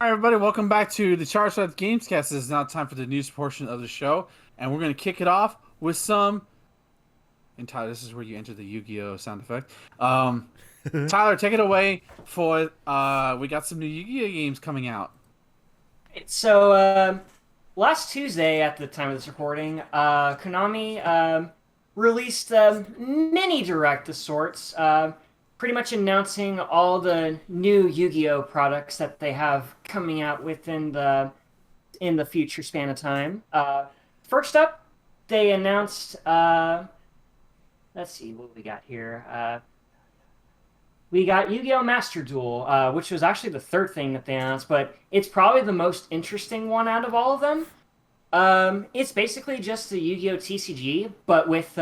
All right, everybody, welcome back to the Charizard Gamescast. It is now time for the news portion of the show, and we're gonna kick it off with some. And Tyler, this is where you enter the Yu-Gi-Oh sound effect. Tyler, take it away for we got some new Yu-Gi-Oh games coming out. So, last Tuesday, at the time of this recording, Konami released a mini direct of sorts, pretty much announcing all the new Yu-Gi-Oh products that they have coming out within the future span of time. First up, they announced. Let's see what we got here. We got Yu-Gi-Oh! Master Duel, which was actually the third thing that they announced, but it's probably the most interesting one out of all of them. It's basically just a Yu-Gi-Oh! TCG, but with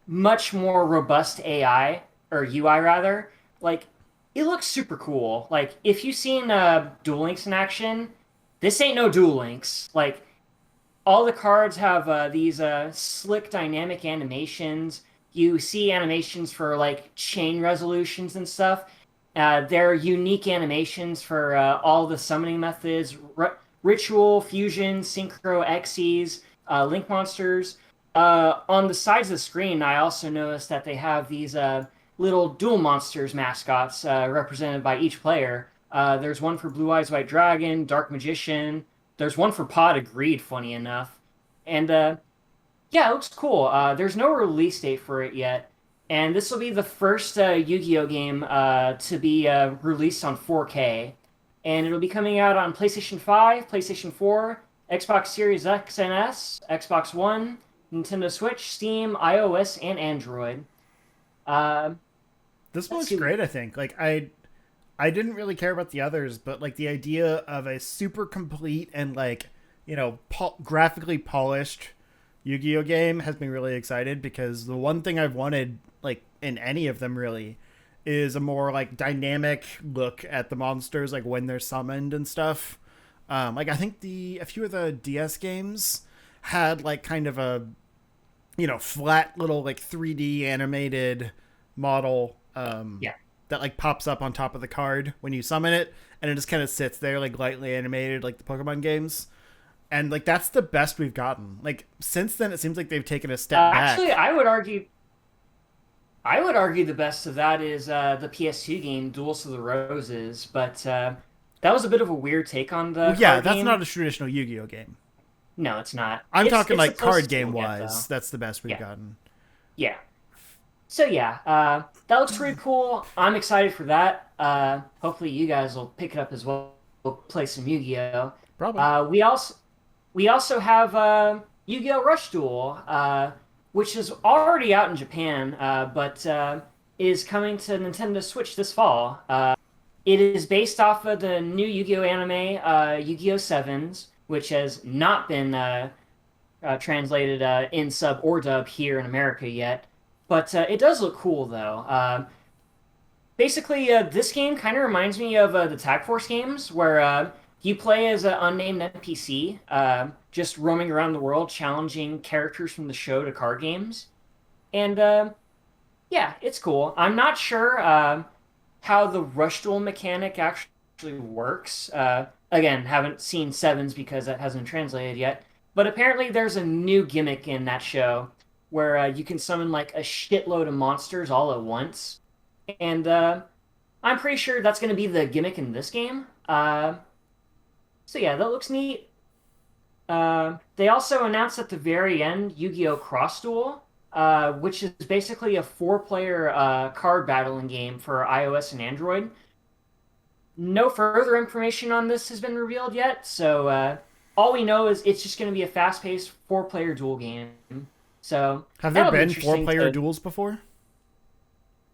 much more robust AI, or UI rather. Like, it looks super cool. Like, if you've seen Duel Links in action, this ain't no Duel Links. Like, all the cards have these slick dynamic animations. You see animations for like chain resolutions and stuff. They're unique animations for all the summoning methods, ritual, fusion, synchro, Xyz, link monsters. On the sides of the screen, I also noticed that they have these little dual monsters mascots represented by each player. There's one for Blue Eyes White Dragon, Dark Magician. There's one for Pod of Greed, funny enough. And yeah, it looks cool. There's no release date for it yet. And this will be the first Yu-Gi-Oh game to be released on 4K. And it'll be coming out on PlayStation 5, PlayStation 4, Xbox Series X and S, Xbox One, Nintendo Switch, Steam, iOS, and Android. Uh, This let's looks see. great. I think. Like I didn't really care about the others, but like the idea of a super complete and like graphically polished Yu-Gi-Oh game has me really excited because the one thing I've wanted like in any of them really is a more like dynamic look at the monsters like when they're summoned and stuff. Like I think a few of the DS games had like kind of a flat little like 3D animated model Yeah. that like pops up on top of the card when you summon it, and it just kind of sits there like lightly animated like the Pokemon games. And like that's the best we've gotten. Like since then, it seems like they've taken a step back. Actually, I would argue the best of that is the PS2 game Duels of the Roses, but that was a bit of a weird take on the Well, yeah, card that's game. not a traditional Yu-Gi-Oh game. No, it's not. I'm talking It's like the card closest game we'll get, wise. though. That's the best we've Yeah. gotten. Yeah. So yeah, that looks pretty cool. I'm excited for that. Hopefully you guys will pick it up as well. We'll play some Yu-Gi-Oh. Probably. We also have Yu-Gi-Oh! Rush Duel, which is already out in Japan, but is coming to Nintendo Switch this fall. It is based off of the new Yu-Gi-Oh! Anime, Yu-Gi-Oh! Sevens, which has not been translated in sub or dub here in America yet. But it does look cool, though. Basically, this game kind of reminds me of the Tag Force games, where you play as an unnamed NPC, just roaming around the world, challenging characters from the show to card games. And yeah, it's cool. I'm not sure how the Rush Duel mechanic actually works. Again, haven't seen Sevens because that hasn't translated yet. But apparently, there's a new gimmick in that show where you can summon like a shitload of monsters all at once. And I'm pretty sure that's going to be the gimmick in this game. So yeah, that looks neat. They also announced at the very end Yu-Gi-Oh! Cross Duel, which is basically a 4-player card battling game for iOS and Android. no further information on this has been revealed yet. So all we know is it's just going to be a fast-paced four-player duel game. So Have there that'll be been interesting. four-player duels before?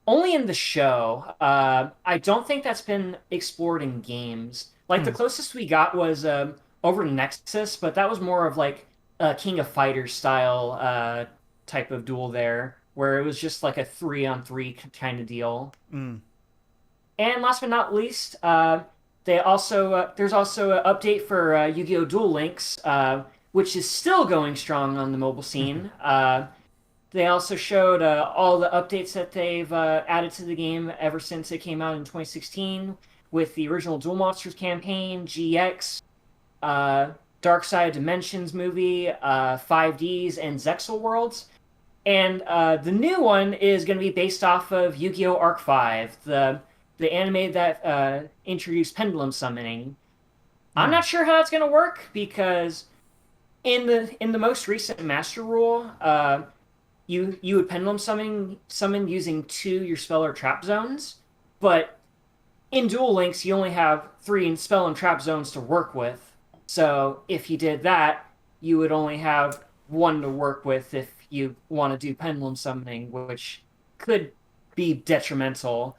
Only in the show. I don't think that's been explored in games. Like the closest we got was over Nexus, but that was more of like a King of Fighters style type of duel there, where it was just like a 3-on-3 kind of deal. Mm. And last but not least, there's also an update for Yu-Gi-Oh! Duel Links, which is still going strong on the mobile scene. They also showed all the updates that they've added to the game ever since it came out in 2016, with the original Duel Monsters campaign, GX, Dark Side of Dimensions movie, 5Ds, and Zexal Worlds. And the new one is going to be based off of Yu-Gi-Oh! Arc 5, the anime that introduced pendulum summoning. I'm not sure how that's going to work because in the most recent Master Rule, you would pendulum summon using 2 your spell or trap zones, but in Duel Links you only have 3 spell and trap zones to work with. So if you did that, you would only have 1 to work with if you want to do pendulum summoning, which could be detrimental.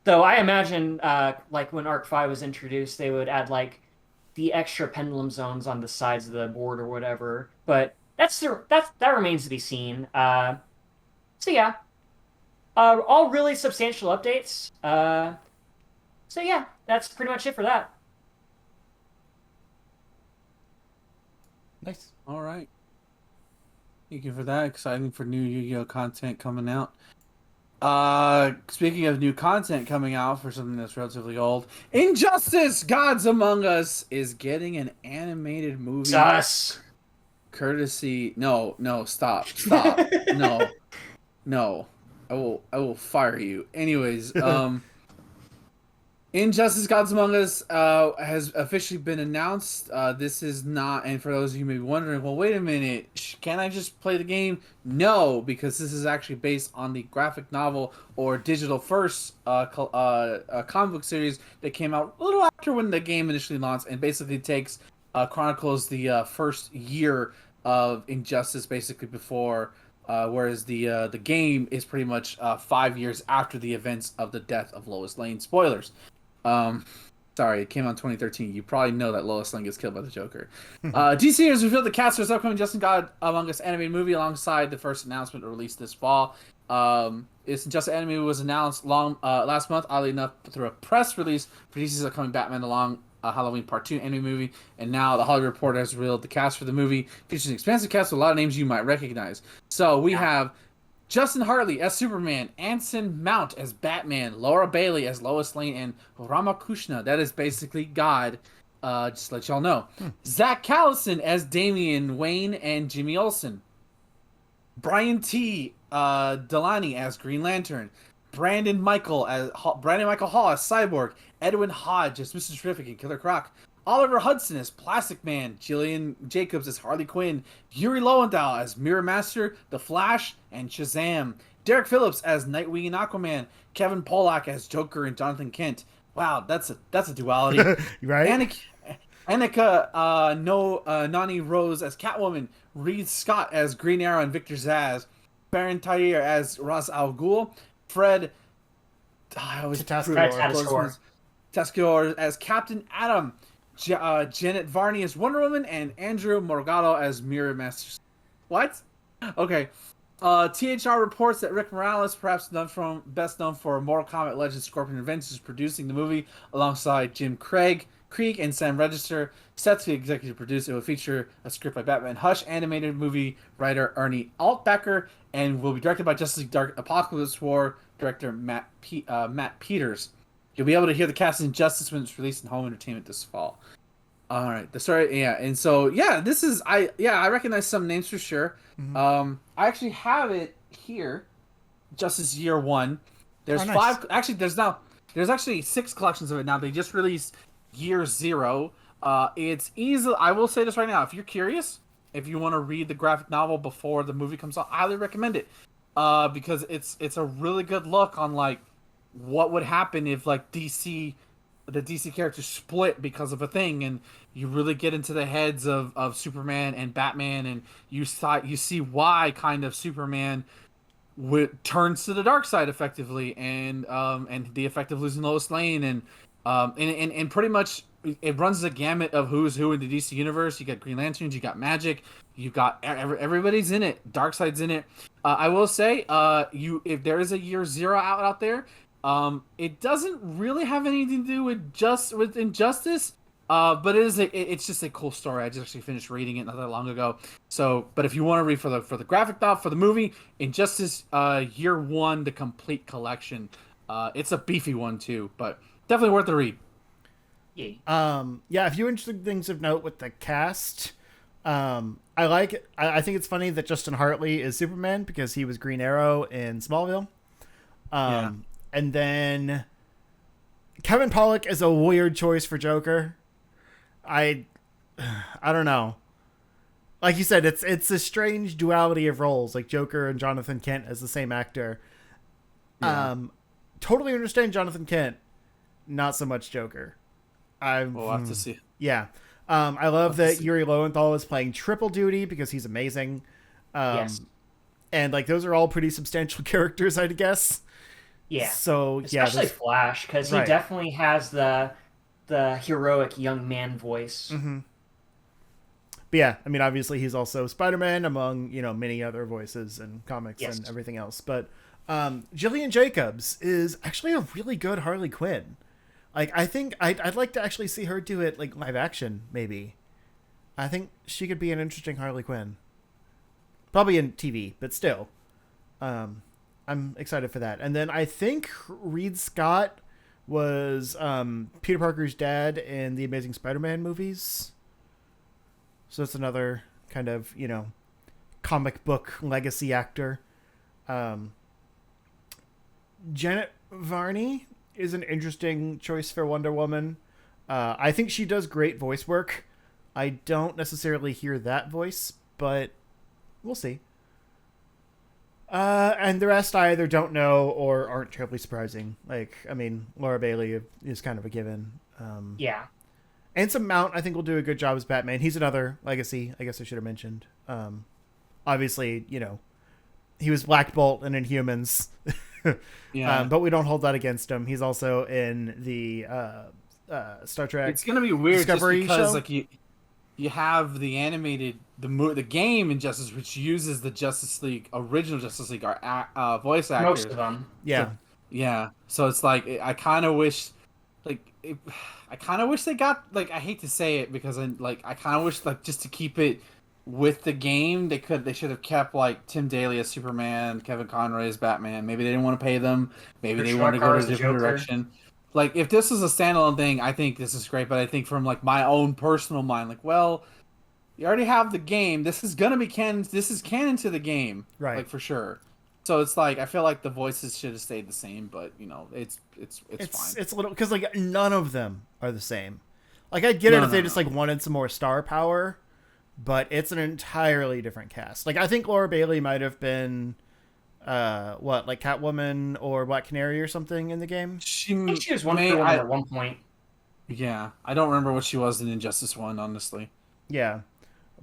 Though I imagine, like when Arc 5 was introduced, they would add like the extra pendulum zones on the sides of the board or whatever. But that remains to be seen. So yeah, all really substantial updates. So yeah, that's pretty much it for that. Nice. All right. Thank you for that. Exciting for new Yu-Gi-Oh content coming out. Speaking of new content coming out for something that's relatively old, Injustice: Gods Among Us is getting an animated movie. Sus. Courtesy. No, stop. No. I will fire you. Anyways, Injustice: Gods Among Us has officially been announced. This is not, and for those of you who may be wondering, well, wait a minute, can I just play the game? No, because this is actually based on the graphic novel or digital first comic book series that came out a little after when the game initially launched, and basically takes chronicles the first year of Injustice, basically before. Whereas the game is pretty much 5 years after the events of the death of Lois Lane. Spoilers. Sorry, it came out in 2013. You probably know that Lois Lane gets killed by the Joker. DC has revealed the cast for its upcoming Justice God Among Us animated movie alongside the first announcement released this fall. This Justice anime movie was announced last month, oddly enough, through a press release for DC's upcoming Batman Along Halloween Part 2 anime movie, and now the Hollywood Reporter has revealed the cast for the movie, features an expansive cast with a lot of names you might recognize. So we have Justin Hartley as Superman, Anson Mount as Batman, Laura Bailey as Lois Lane, and Ramakrishna, that is basically God, just to let y'all know. Zach Callison as Damian Wayne and Jimmy Olsen. Brian T. Delaney as Green Lantern. Brandon Michael Hall as Cyborg. Edwin Hodge as Mr. Terrific and Killer Croc. Oliver Hudson as Plastic Man, Jillian Jacobs as Harley Quinn, Yuri Lowenthal as Mirror Master, The Flash, and Shazam, Derek Phillips as Nightwing and Aquaman, Kevin Pollak as Joker and Jonathan Kent. Wow, that's a duality. Right? Annika Nani Rose as Catwoman, Reed Scott as Green Arrow and Victor Zsasz, Baron Tahir as Ra's al Ghul, Fred Tatasciore as Captain Atom, Janet Varney as Wonder Woman, and Andrew Morgado as Mirror Master. What? Okay. THR reports that Rick Morales, perhaps best known for Mortal Kombat Legends Scorpion Adventures, is producing the movie alongside Jim Krieg and Sam Register. Set to be executive produced, it will feature a script by Batman Hush, animated movie writer Ernie Altbecker, and will be directed by Justice League Dark Apocalypse War director Matt Peters. You'll be able to hear the cast in Justice when it's released in home entertainment this fall. All right, the story, yeah, and so this is I recognize some names for sure. I actually have it here. Justice Year 1. There's nice. 5. Actually, there's actually 6 collections of it now. They just released Year 0. It's easy. I will say this right now. If you're curious, if you want to read the graphic novel before the movie comes out, I highly recommend it. Because it's a really good look on like what would happen if like DC the DC characters split because of a thing, and you really get into the heads of Superman and Batman, and you see why kind of Superman turns to the dark side effectively, and the effect of losing Lois Lane, and pretty much it runs the gamut of who's who in the DC universe. You got Green Lanterns, you got Magic, you got everybody's in it. Darkseid's in it. I will say, if there is a Year Zero out there, it doesn't really have anything to do with Injustice. But it's just a cool story. I just actually finished reading it not that long ago. So, but if you want to read for the graphic novel, for the movie, Injustice Year One, the complete collection, it's a beefy one too, but definitely worth the read. Yeah, a few interesting things of note with the cast. I like it. I think it's funny that Justin Hartley is Superman because he was Green Arrow in Smallville. And then Kevin Pollak is a weird choice for Joker. I don't know. Like you said, it's a strange duality of roles, like Joker and Jonathan Kent as the same actor. Yeah. Totally understand Jonathan Kent, not so much Joker. We'll have to see. Yeah. I love that Yuri Lowenthal is playing triple duty because he's amazing. Yes. And like those are all pretty substantial characters, I'd guess. Yeah. So especially Flash, because he definitely has the heroic young man voice. Mm-hmm. But yeah, I mean, obviously he's also Spider-Man among many other voices in comics and everything else. But Jillian Jacobs is actually a really good Harley Quinn. Like, I think I'd like to actually see her do it like live action, maybe. I think she could be an interesting Harley Quinn. Probably in TV, but still. I'm excited for that. And then I think Reed Scott was Peter Parker's dad in the Amazing Spider-Man movies. So it's another kind of, comic book legacy actor. Janet Varney is an interesting choice for Wonder Woman. I think she does great voice work. I don't necessarily hear that voice, but we'll see. And the rest I either don't know or aren't terribly surprising. Like, I mean, Laura Bailey is kind of a given. Yeah. Anson Mount, I think, will do a good job as Batman. He's another legacy, I guess I should have mentioned. Obviously, he was Black Bolt in Inhumans. Yeah. But we don't hold that against him. He's also in the Star Trek. It's gonna be weird Discovery just because show. Like you have the animated the game Injustice, which uses the original Justice League voice actors. Most of them. Yeah. So it's like I kind of wish, I kind of wish they got I hate to say it because I kind of wish just to keep it with the game they should have kept Tim Daly as Superman, Kevin Conroy as Batman. Maybe they didn't want to pay them. Maybe they wanted to go in a different direction. If this was a standalone thing, I think this is great. But I think from my own personal mind, well, you already have the game. This is gonna be canon. This is canon to the game, right? For sure. So it's I feel like the voices should have stayed the same, but it's fine. It's a little because none of them are the same. I get it if they just wanted some more star power, but it's an entirely different cast. I think Laura Bailey might have been Catwoman or Black Canary or something in the game. I think she was Wonder Woman at one point. Yeah, I don't remember what she was in Injustice 1, honestly. Yeah,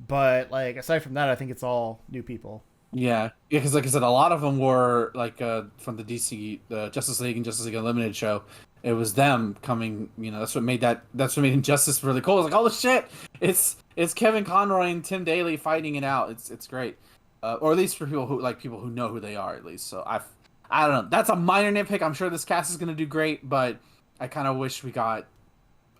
but aside from that, I think it's all new people. Yeah, because like I said, a lot of them were from the DC, the Justice League and Justice League Unlimited show. It was them coming. That's what made Injustice really cool. It's holy shit! It's Kevin Conroy and Tim Daly fighting it out. It's great, or at least for people who know who they are at least. So I don't know. That's a minor nitpick. I'm sure this cast is gonna do great, but I kind of wish we got.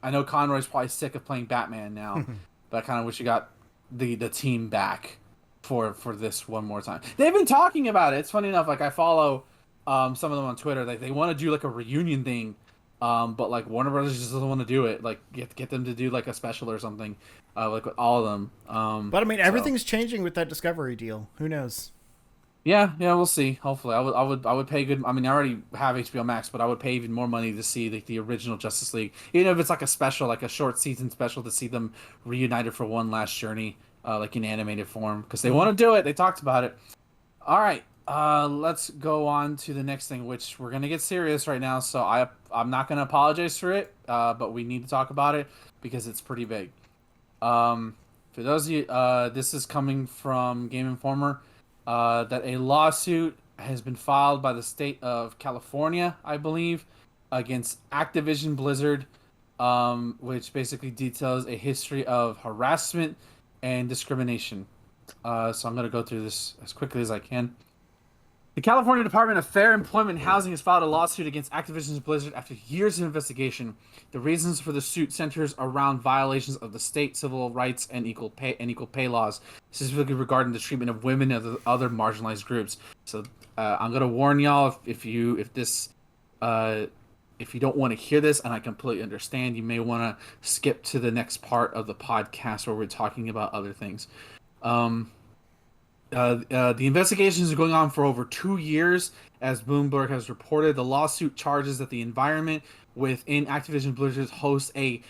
I know Conroy's probably sick of playing Batman now, but I kind of wish we got the team back for this one more time. They've been talking about it. It's funny enough. I follow some of them on Twitter. They want to do a reunion thing, but Warner Brothers just doesn't want to do it. Get them to do a special or something, with all of them. But I mean, everything's changing with that Discovery deal. Who knows? Yeah, we'll see. Hopefully, I would pay good. I mean, I already have HBO Max, but I would pay even more money to see the original Justice League, even if it's a special, a short season special, to see them reunited for one last journey, in animated form, because they want to do it. They talked about it. All right, let's go on to the next thing, which we're gonna get serious right now. So I I'm not gonna apologize for it, but we need to talk about it because it's pretty big. For those of you, this is coming from Game Informer, that a lawsuit has been filed by the state of California, I believe, against Activision Blizzard, which basically details a history of harassment and discrimination. So I'm going to go through this as quickly as I can. The California Department of Fair Employment and Housing has filed a lawsuit against Activision Blizzard after years of investigation. The reasons for the suit centers around violations of the state civil rights and equal pay laws, specifically regarding the treatment of women and other marginalized groups. So I'm gonna warn y'all if you don't want to hear this, and I completely understand, you may want to skip to the next part of the podcast where we're talking about other things. The investigations are going on for over 2 years, as Bloomberg has reported. The lawsuit charges that the environment within Activision Blizzard hosts a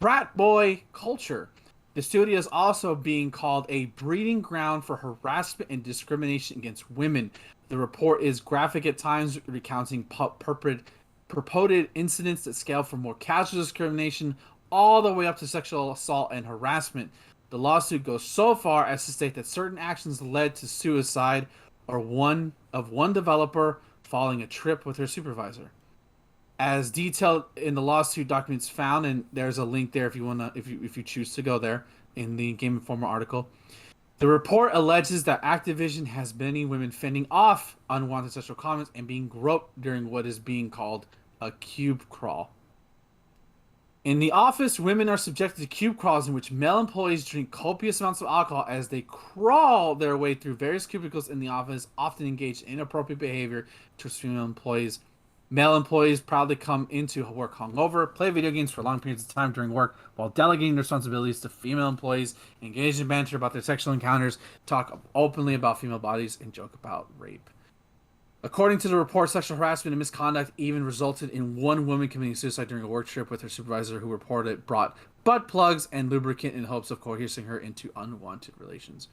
frat boy culture. The studio is also being called a breeding ground for harassment and discrimination against women. The report is graphic at times, recounting purported incidents that scale from more casual discrimination all the way up to sexual assault and harassment. The lawsuit goes so far as to state that certain actions led to suicide or one developer following a trip with her supervisor. As detailed in the lawsuit documents found, and there's a link there if you choose to go there in the Game Informer article. The report alleges that Activision has many women fending off unwanted sexual comments and being groped during what is being called a cube crawl. In the office, women are subjected to cube crawls in which male employees drink copious amounts of alcohol as they crawl their way through various cubicles in the office, often engage in inappropriate behavior towards female employees. Male employees proudly come into work hungover, play video games for long periods of time during work while delegating responsibilities to female employees, engage in banter about their sexual encounters, talk openly about female bodies, and joke about rape. According to the report, sexual harassment and misconduct even resulted in one woman committing suicide during a work trip with her supervisor, who reported brought butt plugs and lubricant in hopes of coercing her into unwanted relations.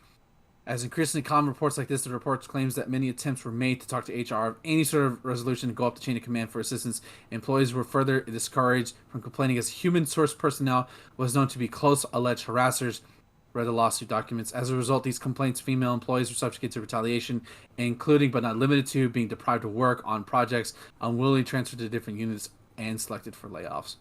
As increasingly common reports like this, the report claims that many attempts were made to talk to HR of any sort of resolution and go up the chain of command for assistance. Employees were further discouraged from complaining as human source personnel was known to be close alleged harassers. Read the lawsuit documents. As a result, these complaints, female employees were subjected to retaliation, including but not limited to being deprived of work on projects, unwillingly transferred to different units, and selected for layoffs.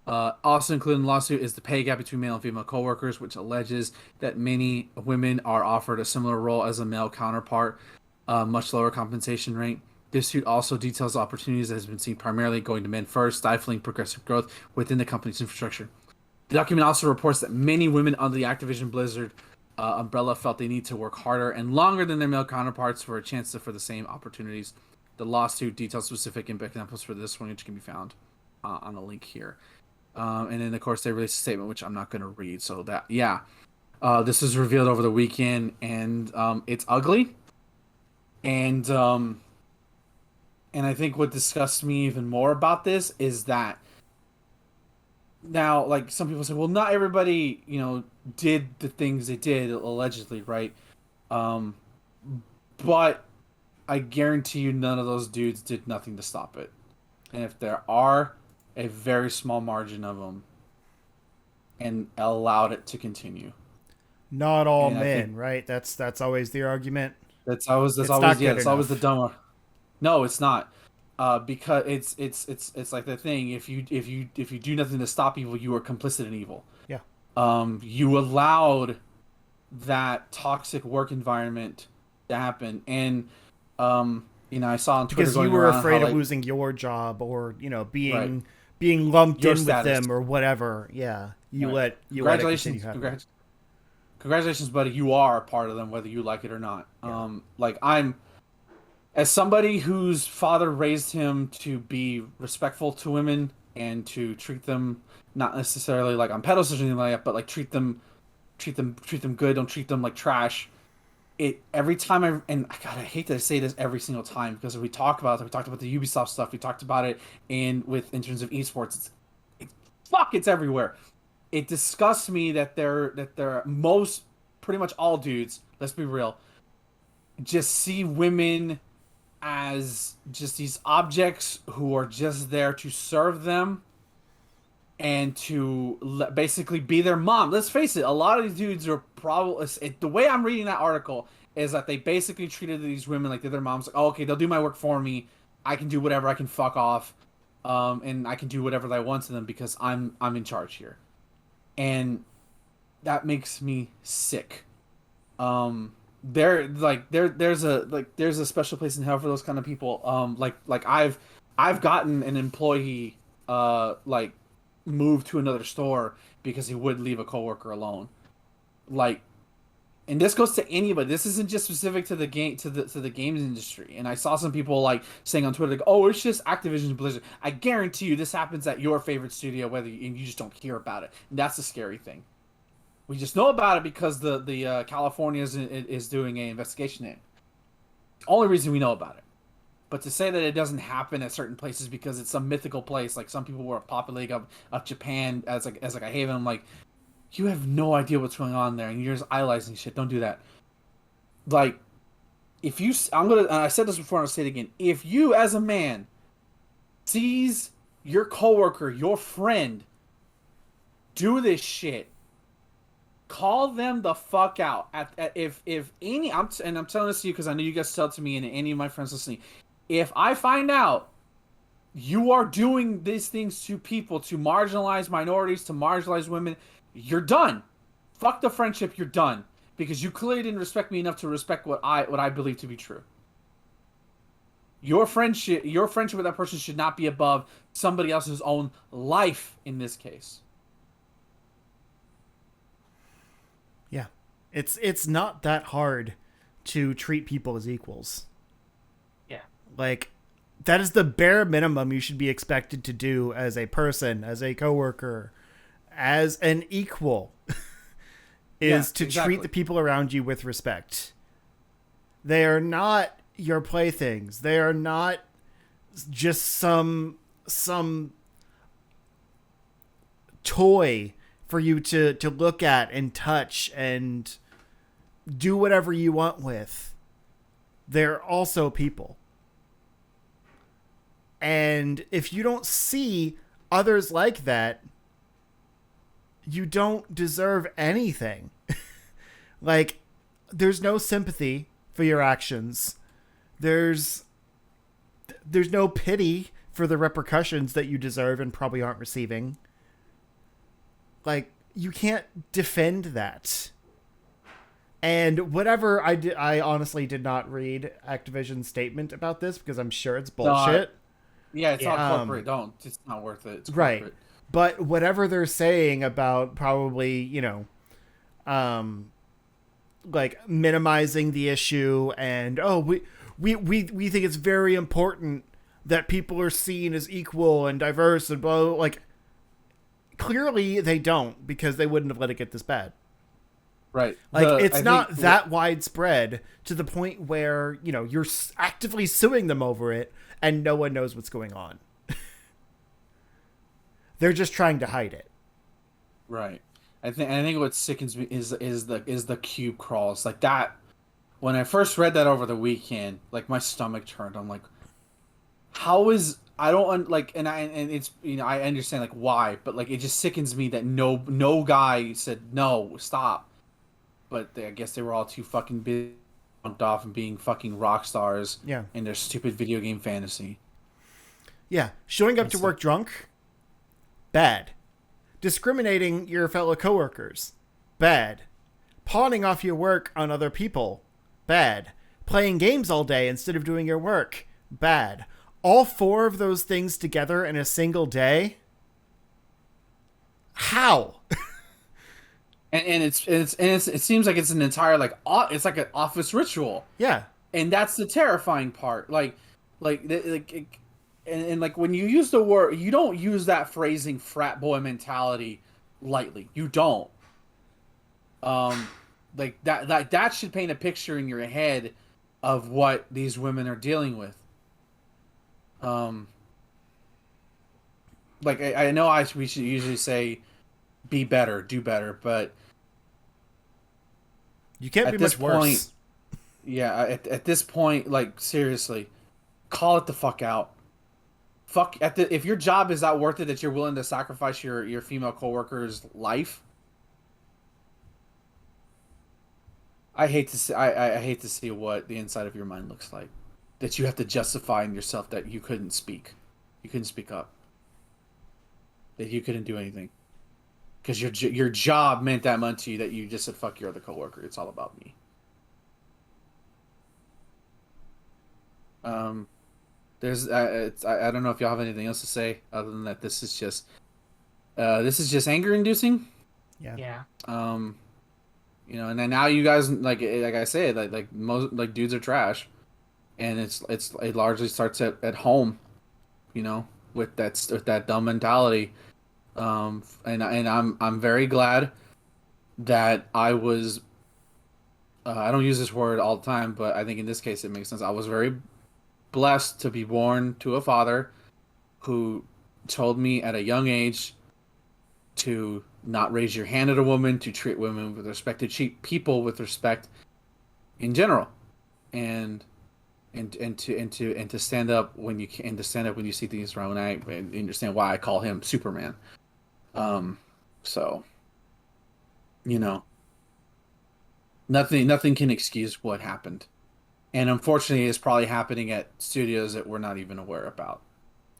Also included in the lawsuit is the pay gap between male and female coworkers, which alleges that many women are offered a similar role as a male counterpart, much lower compensation rate. This suit also details opportunities that has been seen primarily going to men first, stifling progressive growth within the company's infrastructure. The document also reports that many women under the Activision Blizzard umbrella felt they need to work harder and longer than their male counterparts for a chance for the same opportunities. The lawsuit details specific examples for this one, which can be found on the link here. And then, of course, they released a statement, which I'm not going to read. So this was revealed over the weekend, and it's ugly. And I think what disgusts me even more about this is that now, like, some people say, well, not everybody, did the things they did, allegedly, right? But I guarantee you none of those dudes did nothing to stop it. And if there are a very small margin of them, and allowed it to continue. Not all men, right? That's always the argument. That's always the dumber. No, it's not. Because it's like the thing. If you do nothing to stop evil, you are complicit in evil. Yeah. You allowed that toxic work environment to happen, and I saw on Twitter because you were afraid of losing your job, or being lumped in with them or whatever. Yeah. Congratulations, congratulations, buddy. You are a part of them, whether you like it or not. Yeah. As somebody whose father raised him to be respectful to women and to treat them not necessarily like on pedestals or anything like that, but like treat them good. Don't treat them like trash. Every time I hate to say this every single time, because we talked about the Ubisoft stuff. We talked about it in terms of esports. It's everywhere. It disgusts me that they're pretty much all dudes. Let's be real. Just see women as just these objects who are just there to serve them and to basically be their mom. Let's face it, a lot of these dudes are probably the way I'm reading that article is that they basically treated these women like they're their moms. Like, oh, okay, they'll do my work for me. I can do whatever. I can fuck off, and I can do whatever I want to them because I'm in charge here, and that makes me sick. There's a special place in hell for those kind of people. I've gotten an employee like moved to another store because he would leave a coworker alone. Like, and this goes to anybody. This isn't just specific to the game to the games industry. And I saw some people like saying on Twitter, like, "Oh, it's just Activision Blizzard." I guarantee you, this happens at your favorite studio, and you just don't hear about it. And that's the scary thing. We just know about it because the California is doing an investigation in it. The only reason we know about it. But to say that it doesn't happen at certain places because it's some mythical place, like some people were populating of Japan as like a haven, I'm like, you have no idea what's going on there, and you're just idolizing shit. Don't do that. Like, if you, I said this before, and I'll say it again. If you, as a man, sees your coworker, your friend, do this shit, call them the fuck out. If any, I'm telling this to you because I know you guys tell it to me and any of my friends listening. If I find out you are doing these things to people, to marginalize minorities, to marginalize women, you're done. Fuck the friendship, you're done. Because you clearly didn't respect me enough to respect what I believe to be true. Your friendship with that person should not be above somebody else's own life in this case. Yeah. It's not that hard to treat people as equals. Yeah. Like, that is the bare minimum you should be expected to do as a person, as a coworker, as an equal, is to treat the people around you with respect. They are not your playthings. They are not just some toy for you to look at and touch and do whatever you want with. They're also people. And if you don't see others like that, you don't deserve anything. Like, there's no sympathy for your actions. There's no pity for the repercussions that you deserve and probably aren't receiving. Like, you can't defend that. And whatever I honestly did not read Activision's statement about this because I'm sure it's bullshit. Yeah, it's not corporate. Don't. It's not worth it. It's corporate. Right. But whatever they're saying about probably, like minimizing the issue and, oh, we think it's very important that people are seen as equal and diverse and blah, like, clearly they don't because they wouldn't have let it get this bad. Right. Like, it's not that widespread to the point where, you're actively suing them over it and no one knows what's going on. They're just trying to hide it. Right. I think what sickens me is the cube crawls. Like that, when I first read that over the weekend, like my stomach turned. I'm like, how is, I don't like, and it's, I understand like why, but like it just sickens me that no guy said no, stop. But I guess they were all too fucking busy off and being fucking rock stars. Yeah. In their stupid video game fantasy. Yeah. Showing up to work drunk, bad. Discriminating your fellow coworkers, bad. Pawning off your work on other people, bad. Playing games all day instead of doing your work, bad. All four of those things together in a single day? How? And it seems like it's an entire it's like an office ritual. Yeah. And that's the terrifying part. Like when you use the word, you don't use that phrasing frat boy mentality lightly. You don't. Like that should paint a picture in your head of what these women are dealing with. Like I know we should usually say be better, do better, but you can't be much worse. Yeah, at this point, like seriously, call it the fuck out. Fuck at the if your job is not worth it that you're willing to sacrifice your female coworker's life. I hate to see I hate to see what the inside of your mind looks like. That you have to justify in yourself that you couldn't speak. You couldn't speak up. That you couldn't do anything. Because your job meant that much to you that you just said fuck your other coworker. It's all about me. Um there's I don't know if y'all have anything else to say other than that this is just anger inducing. Yeah. Yeah. And then now you guys like I said most dudes are trash, and it largely starts at home, with that dumb mentality. And I'm very glad that I was. I don't use this word all the time, but I think in this case it makes sense. I was very blessed to be born to a father who told me at a young age to not raise your hand at a woman, to treat women with respect, to treat people with respect in general, and to stand up when you can, and to stand up when you see things wrong. And I understand why I call him Superman. So nothing can excuse what happened, and unfortunately, it's probably happening at studios that we're not even aware about.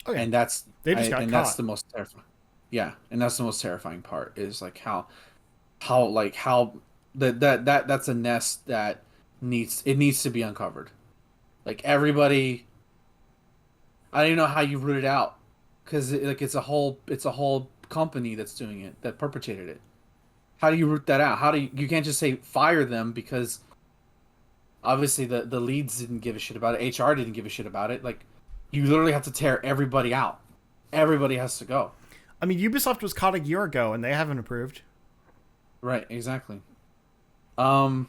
Okay. And They just got caught. that's the most terrifying. Yeah, and that's the most terrifying part is like how that's a nest that needs to be uncovered. Like everybody, I don't even know how you root it out, because it's a whole company that's doing it, that perpetrated it. How do you root that out? You can't just say fire them, because obviously the leads didn't give a shit about it. HR didn't give a shit about it. Like, you literally have to tear everybody out. Everybody has to go. I mean, Ubisoft was caught a year ago, and they haven't approved. Right, exactly. And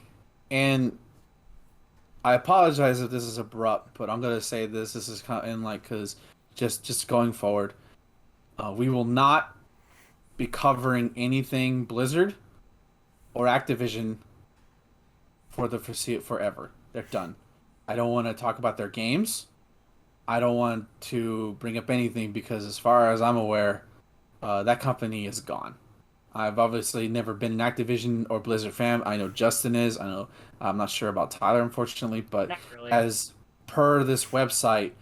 I apologize if this is abrupt, but I'm gonna say this. This is kind of in because just going forward, we will not be covering anything Blizzard or Activision for the forever. They're done. I don't want to talk about their games. I don't want to bring up anything because, as far as I'm aware, that company is gone. I've obviously never been an Activision or Blizzard fan. I know Justin is. I'm not sure about Tyler, unfortunately, but Not really. as per this website,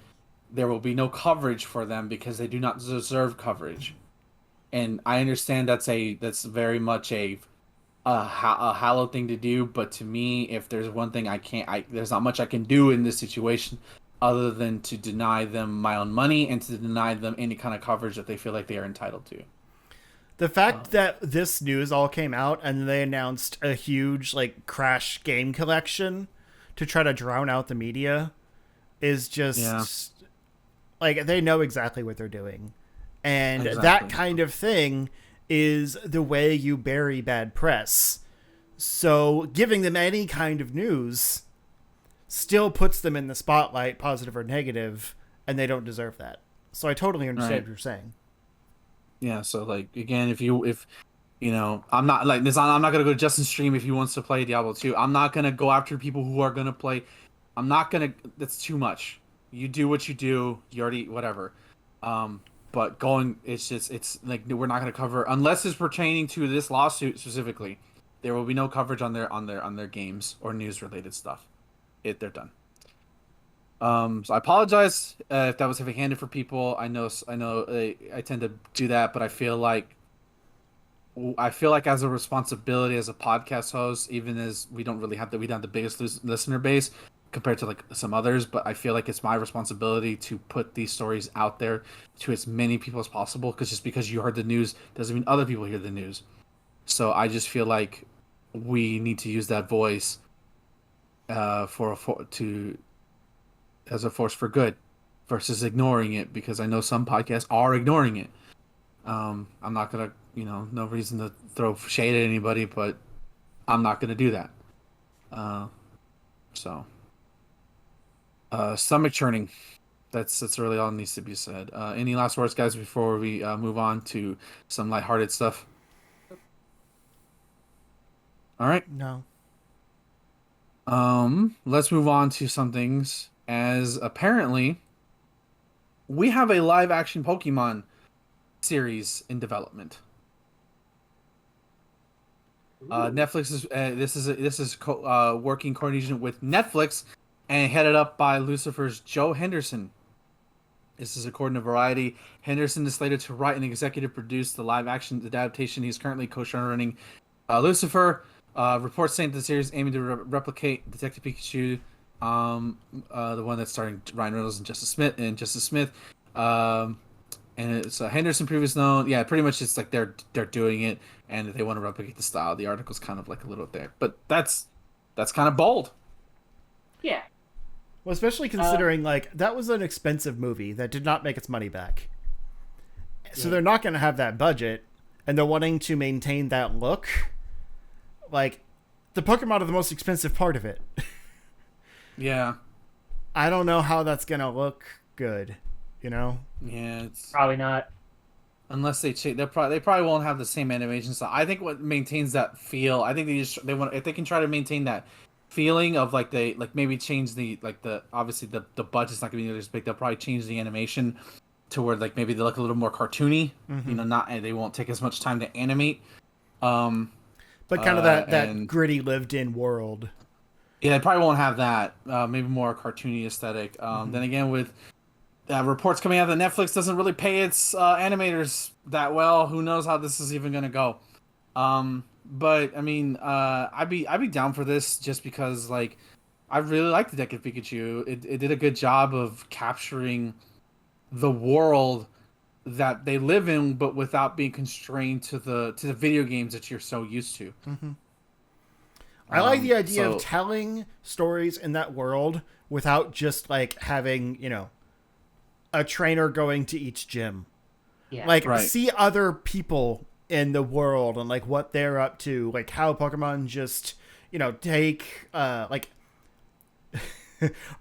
there will be no coverage for them because they do not deserve coverage. And I understand that's very much a hallowed thing to do, but to me, if there's one thing there's not much I can do in this situation other than to deny them my own money and to deny them any kind of coverage that they feel like they are entitled to. The fact that this news all came out and they announced a huge Crash game collection to try to drown out the media is just they know exactly what they're doing. And that kind of thing is the way you bury bad press. So giving them any kind of news still puts them in the spotlight, positive or negative, and they don't deserve that. So I totally understand what you're saying. Yeah, so again, if I'm not I'm not gonna go to Justin's stream if he wants to play Diablo 2. I'm not gonna go after people who are gonna play. I'm not gonna. That's too much. You do what you do. You already whatever. But it's we're not gonna cover unless it's pertaining to this lawsuit specifically. There will be no coverage on their games or news related stuff. They're done. So I apologize if that was heavy-handed for people. I know I tend to do that, but I feel like as a responsibility as a podcast host, even as we don't have the biggest listener base compared to some others, but I feel like it's my responsibility to put these stories out there to as many people as possible, because just because you heard the news doesn't mean other people hear the news. So I just feel like we need to use that voice as a force for good versus ignoring it, because I know some podcasts are ignoring it. I'm not gonna, no reason to throw shade at anybody, but I'm not gonna do that. Stomach churning. That's really all that needs to be said. Any last words, guys, before we move on to some lighthearted stuff? All right. No. Let's move on to some things, as apparently we have a live action Pokemon series in development. Netflix is working coordination with Netflix and headed up by Lucifer's Joe Henderson. This is according to Variety. Henderson is slated to write and executive produce the live action adaptation. He's currently co-running Lucifer. Reports saying that the series aiming to replicate Detective Pikachu, the one that's starring Ryan Reynolds and Justice Smith. And it's Henderson, previous known. Yeah, pretty much it's like they're doing it, and they want to replicate the style. The article's kind of like a little there, but that's kind of bold. Yeah. Well, especially considering like that was an expensive movie that did not make its money back. So they're not going to have that budget, and they're wanting to maintain that look. Like, the Pokemon are the most expensive part of it. Yeah. I don't know how that's going to look good, you know? Yeah, it's probably not. Unless they change, they probably won't have the same animation style. I think what maintains that feel, I think they want, if they can try to maintain that feeling of like they like maybe change the obviously the budget's not gonna be as big. They'll probably change the animation to where like maybe they look a little more cartoony. Mm-hmm. You know, they won't take as much time to animate. But kind of that gritty lived in world. Yeah, they probably won't have that. Maybe more cartoony aesthetic. Then again, with reports coming out that Netflix doesn't really pay its animators that well, who knows how this is even gonna go. But I mean, I'd be down for this just because like I really like Detective Pikachu. It did a good job of capturing the world that they live in, but without being constrained to the video games that you're so used to. Mm-hmm. I like the idea of telling stories in that world without just like having, you know, a trainer going to each gym. Yeah. Like see other people in the world and like what they're up to, like how Pokemon just, you know, take like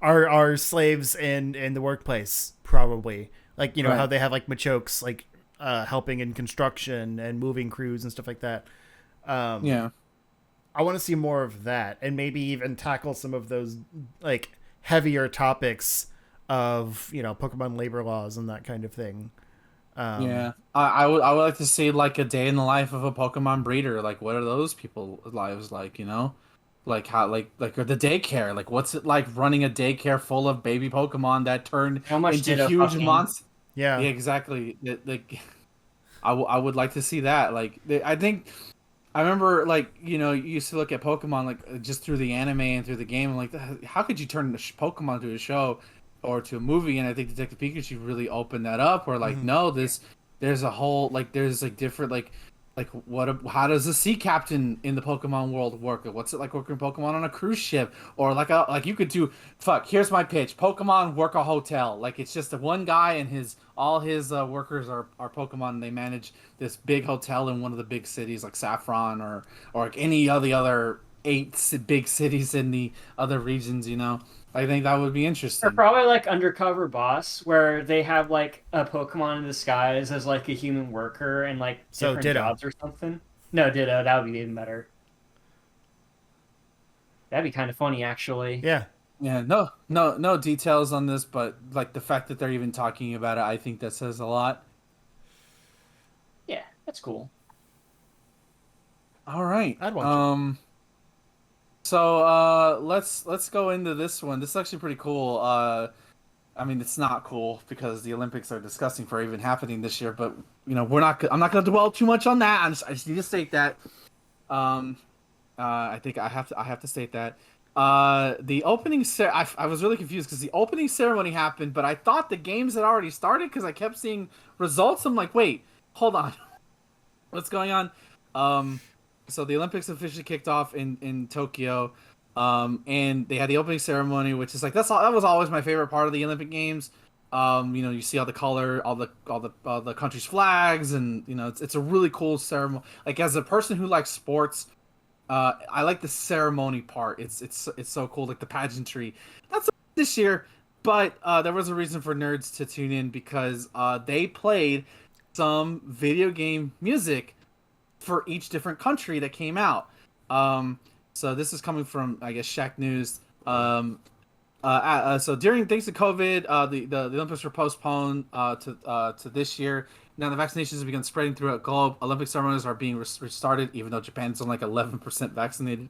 our slaves in the workplace, probably. Like, you know, how they have like Machokes like helping in construction and moving crews and stuff like that. Yeah. I want to see more of that, and maybe even tackle some of those like heavier topics of, you know, Pokemon labor laws and that kind of thing. Yeah, I would like to see like a day in the life of a Pokemon breeder. Like, what are those people's lives like? You know, like how or the daycare. Like, what's it like running a daycare full of baby Pokemon that turned into huge monsters? Yeah, exactly. Like, I would like to see that. Like, I think. I remember, like, you know, you used to look at Pokemon, like, just through the anime and through the game, and, like, how could you turn Pokemon to a show or to a movie? And I think Detective Pikachu really opened that up, where, like, no, there's a whole, like, there's, like, different, like how does the sea captain in the Pokemon world work? What's it like working Pokemon on a cruise ship? Or, like you could do, here's my pitch, Pokemon work a hotel. Like, it's just the one guy and all his workers are Pokemon, and they manage this big hotel in one of the big cities like Saffron or like any of the other 8 big cities in the other regions, you know. I think that would be interesting. Or probably like Undercover Boss, where they have like a Pokemon in disguise as like a human worker and like different jobs or something. No, Ditto. That would be even better. That'd be kind of funny, actually. Yeah. Yeah, no details on this, but like the fact that they're even talking about it, I think that says a lot. Yeah, that's cool. All right. I'd watch it. So let's go into this one. This is actually pretty cool. I mean, it's not cool because the Olympics are disgusting for even happening this year. But you know, I'm not going to dwell too much on that. I just need to state that. I think I have to state that. The opening I was really confused because the opening ceremony happened, but I thought the games had already started because I kept seeing results. I'm like, wait, hold on, what's going on? So the Olympics officially kicked off in Tokyo, and they had the opening ceremony, which is like that was always my favorite part of the Olympic Games. You know, you see all the country's flags, and you know it's a really cool ceremony. Like as a person who likes sports, I like the ceremony part. It's so cool, like the pageantry. Not so this year, but there was a reason for nerds to tune in because they played some video game music for each different country that came out. So this is coming from, I guess, Shaq News. So during thanks to COVID, the Olympics were postponed to this year. Now the vaccinations have begun spreading throughout the globe. Olympic ceremonies are being restarted, even though Japan's only like 11% vaccinated.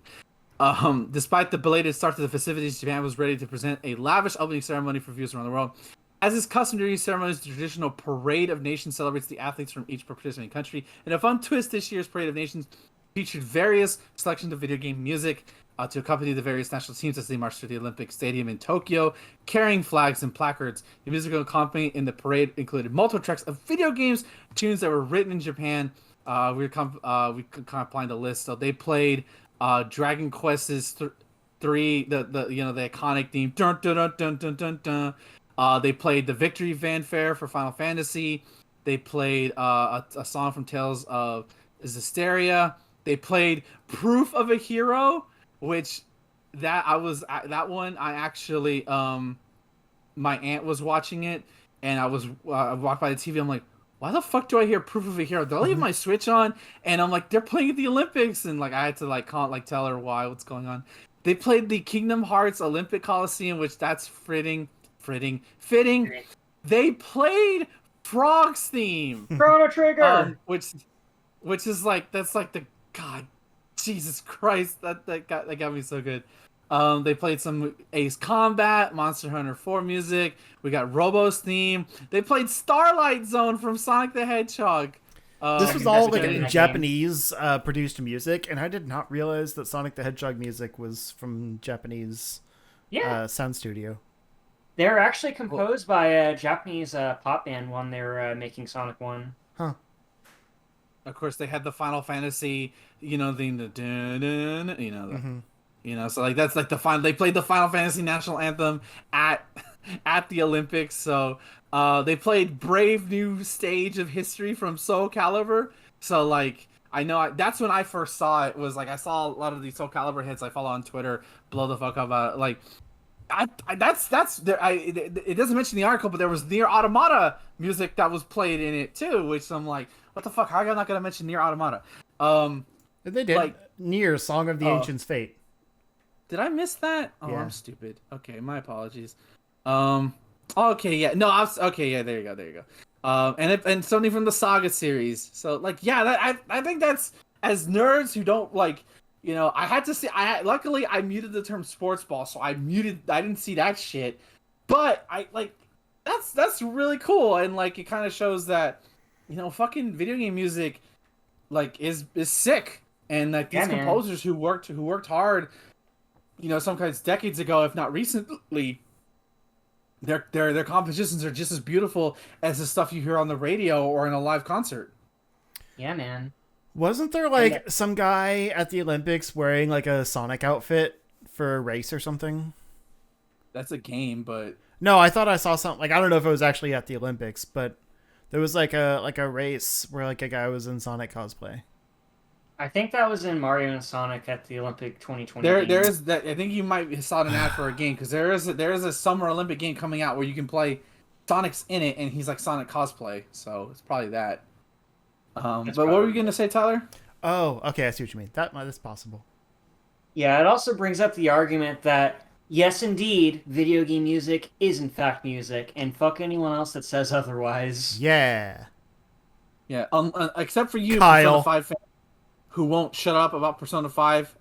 Despite the belated start to the festivities, Japan was ready to present a lavish opening ceremony for viewers around the world. As is custom during ceremonies, the traditional Parade of Nations celebrates the athletes from each participating country. In a fun twist, this year's Parade of Nations featured various selections of video game music to accompany the various national teams as they marched through the Olympic Stadium in Tokyo, carrying flags and placards. The musical accompaniment in the parade included multiple tracks of video games, tunes that were written in Japan. We compiling the list. So they played Dragon Quest's three, the iconic theme. Dun, dun, dun, dun, dun, dun, dun. They played the Victory Fanfare for Final Fantasy. They played a song from Tales of Zestiria. They played Proof of a Hero, which that one I actually my aunt was watching it, and I walked by the TV. I'm like, why the fuck do I hear Proof of a Hero? Did I leave my Switch on? And I'm like, they're playing at the Olympics, and like I had to tell her what's going on. They played the Kingdom Hearts Olympic Coliseum, which that's fitting. They played Frog's theme, Chrono Trigger, which is like the God, Jesus Christ, that got me so good. They played some Ace Combat, Monster Hunter 4 music. We got Robo's theme. They played Starlight Zone from Sonic the Hedgehog. This was all like Japanese produced music, and I did not realize that Sonic the Hedgehog music was from Japanese sound studio. They're actually composed by a Japanese pop band when they were making Sonic 1. Huh. Of course, they had the Final Fantasy, the dun, so like that's like the final. They played the Final Fantasy national anthem at the Olympics. So they played Brave New Stage of History from Soul Calibur. So like I know that's when I first saw it. Was like I saw a lot of these Soul Calibur hits I follow on Twitter. Blow the fuck up about it. Like it doesn't mention the article, but there was Nier Automata music that was played in it too, which I'm like, what the fuck? How am I not gonna mention Nier Automata? They did like Nier Song of the Ancient's Fate. Did I miss that? Oh, yeah. I'm stupid. Okay, my apologies. Okay, yeah, no, okay, yeah, there you go. And something from the Saga series. So like, yeah, I think that's as nerds who don't like. I had to see. Luckily I muted the term sports ball, so I didn't see that shit. But I like that's really cool, and like it kind of shows that fucking video game music like is sick, and like these composers who worked hard, sometimes decades ago, if not recently, their compositions are just as beautiful as the stuff you hear on the radio or in a live concert. Yeah, man. Wasn't there like some guy at the Olympics wearing like a Sonic outfit for a race or something? That's a game, but no, I thought I saw something. Like I don't know if it was actually at the Olympics, but there was like a race where like a guy was in Sonic cosplay. I think that was in Mario and Sonic at the Olympic 2020. There is that. I think you might have saw an ad for a game because there is a Summer Olympic game coming out where you can play Sonic's in it and he's like Sonic cosplay. So it's probably that. But what were you going to say, Tyler? Oh, okay. I see what you mean. That's possible. Yeah, it also brings up the argument that, yes, indeed, video game music is in fact music, and fuck anyone else that says otherwise. Yeah. Yeah, except for you, Kyle. Persona 5 fan, who won't shut up about Persona 5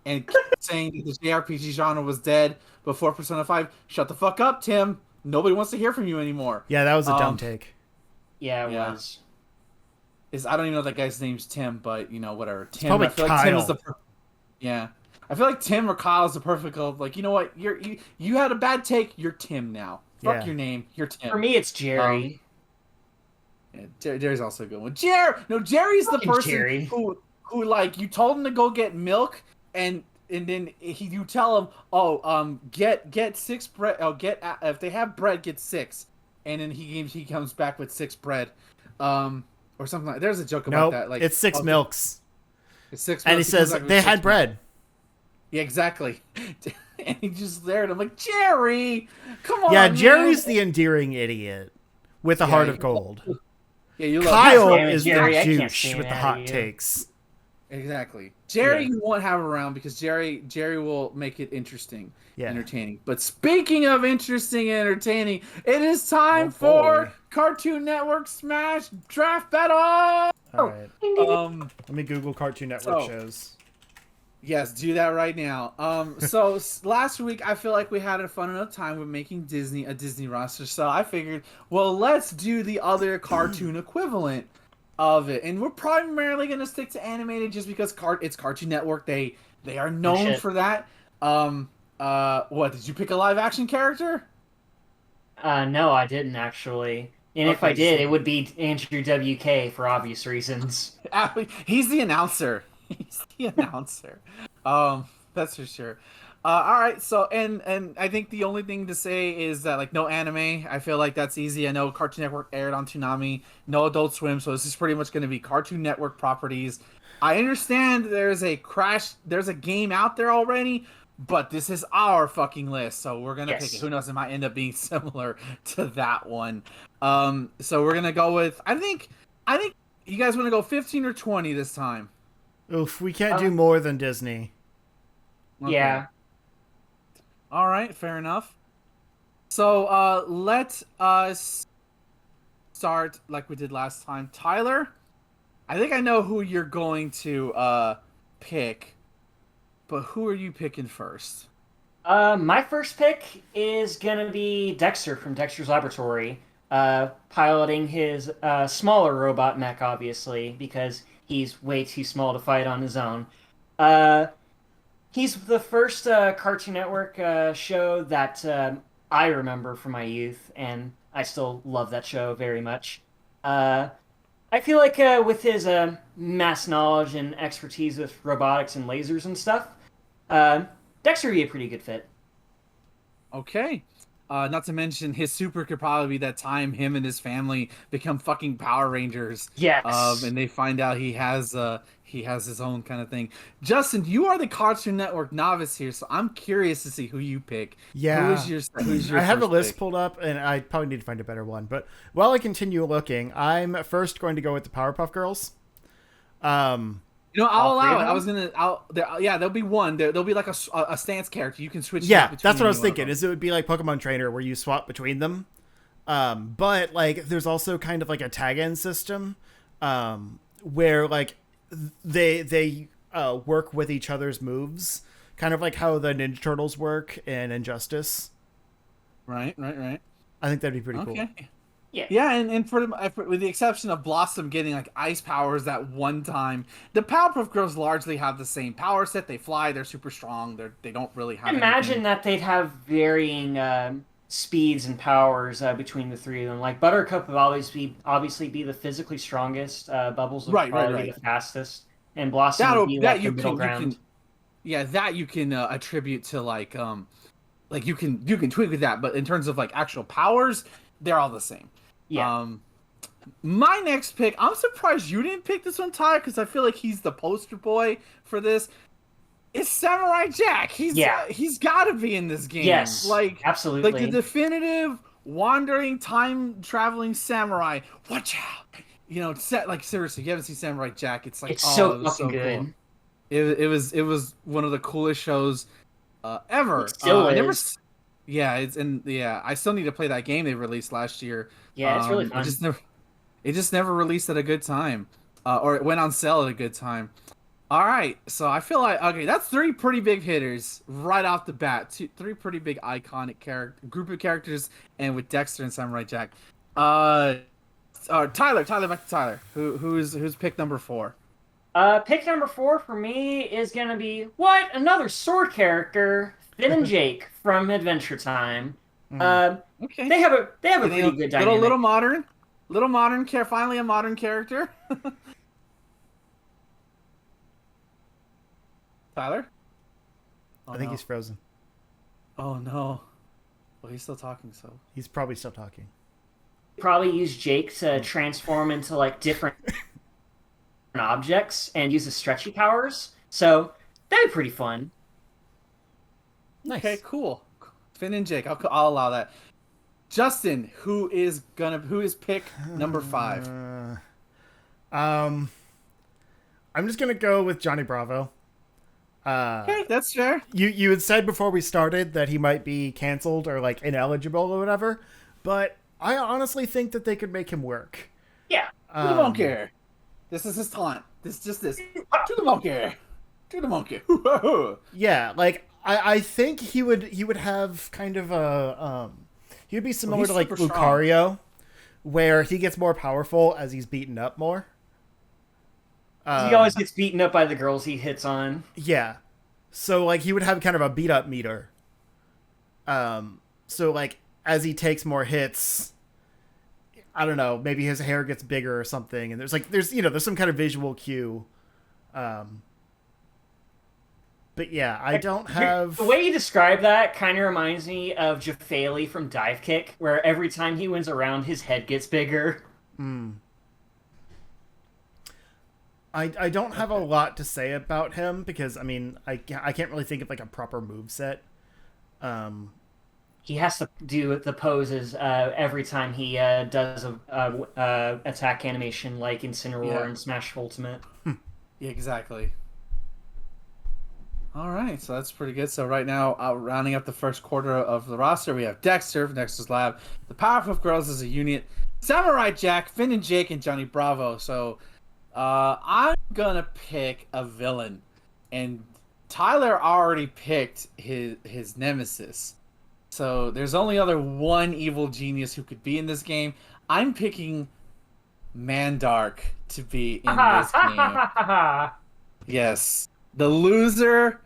and keep saying that the JRPG genre was dead before Persona 5. Shut the fuck up, Tim. Nobody wants to hear from you anymore. Yeah, that was a dumb take. Yeah, it was. I don't even know that guy's name's Tim, but whatever. Tim, probably I feel Kyle. like Tim is I feel like Tim or Kyle is the perfect like, you know what? You had a bad take. You're Tim now. Fuck your name. You're Tim. For me, it's Jerry. Jerry's also a good one. Jerry's the person who like you told him to go get milk and then you tell him, get 6 bread. If they have bread, get 6, and then he comes back with 6 bread. Or something like. There's a joke about that. Like it's 6 milks. It's 6 milks. And he says they had bread. Yeah, exactly. And he just there, and I'm like, Jerry, come on. Yeah, Jerry's man. the endearing idiot with a heart of gold. Yeah, you love Kyle Damn it, is Jerry, the I can't douche stand with the that hot you. takes. Exactly. Jerry, Yeah. you won't have around because Jerry will make it interesting, Yeah. entertaining. But speaking of interesting and entertaining, it is Oh time for boy. Cartoon Network Smash Draft Battle. All right. Ding, ding, ding. Let me Google Cartoon Network So shows. yes, do that right now. Last week I feel like we had a fun enough time with making Disney a Disney roster, so I figured, well, let's do the other cartoon equivalent of it, and we're primarily gonna stick to animated just because it's Cartoon Network. They are Oh, known shit. for that. What did you pick a live action character? No, I didn't actually. And if I Okay, did, so it would be Andrew WK for obvious reasons. he's the announcer. He's the announcer. That's for sure. All right. So, and I think the only thing to say is that like no anime. I feel like that's easy. I know Cartoon Network aired on Toonami, no Adult Swim, so this is pretty much going to be Cartoon Network properties. I understand there's a game out there already, but this is our fucking list, so we're gonna pick it. Yes. Who knows? It might end up being similar to that one. So we're gonna go with. I think you guys want to go 15 or 20 this time. Oof, we can't Uh, do more than Disney. Okay. Yeah. All right, fair enough. So let us start like we did last time. Tyler, I think I know who you're going to pick, but who are you picking first? My first pick is gonna be Dexter from Dexter's Laboratory, piloting his smaller robot mech, obviously, because he's way too small to fight on his own. Uh, he's the first Cartoon Network show that I remember from my youth, and I still love that show very much. Uh, I feel like with his mass knowledge and expertise with robotics and lasers and stuff, uh, Dexter would be a pretty good fit. Okay. Not to mention his super could probably be that time him and his family become fucking Power Rangers. Yes. And they find out he has his own kind of thing. Justin, you are the Cartoon Network novice here, so I'm curious to see who you pick. Yeah. Who's your I have a first list pick? pulled up, and I probably need to find a better one. But while I continue looking, I'm first going to go with the Powerpuff Girls. You know, I'll All three allow of it. I them? was gonna. Yeah, there'll be one. There'll be like a stance character. You can switch. Yeah, between that's what I was any one of thinking. them. Is it would be like Pokemon Trainer where you swap between them. But like, there's also kind of like a tag-in system, where like they work with each other's moves, kind of like how the Ninja Turtles work in Injustice. Right. I think that'd be pretty cool. Okay. Yeah. Yeah, and with the exception of Blossom getting like ice powers that one time, the Powerpuff Girls largely have the same power set. They fly. They're super strong. They don't really have Imagine anything. that they'd have varying speeds and powers between the three of them. Like Buttercup would obviously be the physically strongest. Bubbles would probably be the fastest, and Blossom would be That like the middle you ground. can yeah, that you can attribute to like you can tweak with that, but in terms of like actual powers, they're all the same. Yeah. My next pick, I'm surprised you didn't pick this one, Ty, because I feel like he's the poster boy for this. It's Samurai Jack. Yeah. He's got to be in this game. Yes. Like Absolutely. the definitive wandering time traveling samurai. Watch out. You know, like seriously, if you haven't seen Samurai Jack, it's like It's oh, so it was fucking so good. cool. It was one of the coolest shows ever. It still I never is. yeah, I still need to play that game they released last year. Yeah, it's really It fun. just never released at a good time, or it went on sale at a good time. All right, so I feel like okay, that's three pretty big hitters right off the bat. Three pretty big iconic group of characters, and with Dexter and Samurai Jack. Tyler, back to Tyler. Who's pick number 4? Pick number 4 for me is gonna be another sword character, Finn and Jake from Adventure Time. Okay, They have a pretty good dynamic. little modern care. Finally, a modern character. Tyler. Oh, I think no. he's frozen. Oh no. Well, he's still talking, so. He's probably still talking. Probably use Jake to transform into like different objects and use his stretchy powers. So that'd be pretty fun. Nice. Okay, cool. Finn and Jake. I'll allow that. Justin, who is pick number 5? I'm just gonna go with Johnny Bravo. Okay, that's fair. You had said before we started that he might be canceled or like ineligible or whatever, but I honestly think that they could make him work. Yeah. To the monkey. This is his taunt. This just this. To the monkey. To the monkey. Yeah, like I think he would have kind of a he would be similar to like Lucario, where he gets more powerful as he's beaten up more. He always gets beaten up by the girls he hits on. Yeah. So like he would have kind of a beat up meter. So like as he takes more hits, I don't know, maybe his hair gets bigger or something, and there's some kind of visual cue. But yeah, I don't have... The way you describe that kind of reminds me of Jafali from Dive Kick, where every time he wins a round, his head gets bigger. I don't have a lot to say about him because, I mean, I can't really think of like a proper moveset. He has to do the poses every time he does a attack animation like Incineroar and Smash Ultimate. Yeah, exactly. All right, so that's pretty good. So right now, rounding up the first quarter of the roster, we have Dexter from Dexter's Lab, the Powerpuff Girls as a unit, Samurai Jack, Finn and Jake, and Johnny Bravo. So I'm gonna pick a villain, and Tyler already picked his nemesis. So there's only one evil genius who could be in this game. I'm picking Mandark to be in this game. Yes. The loser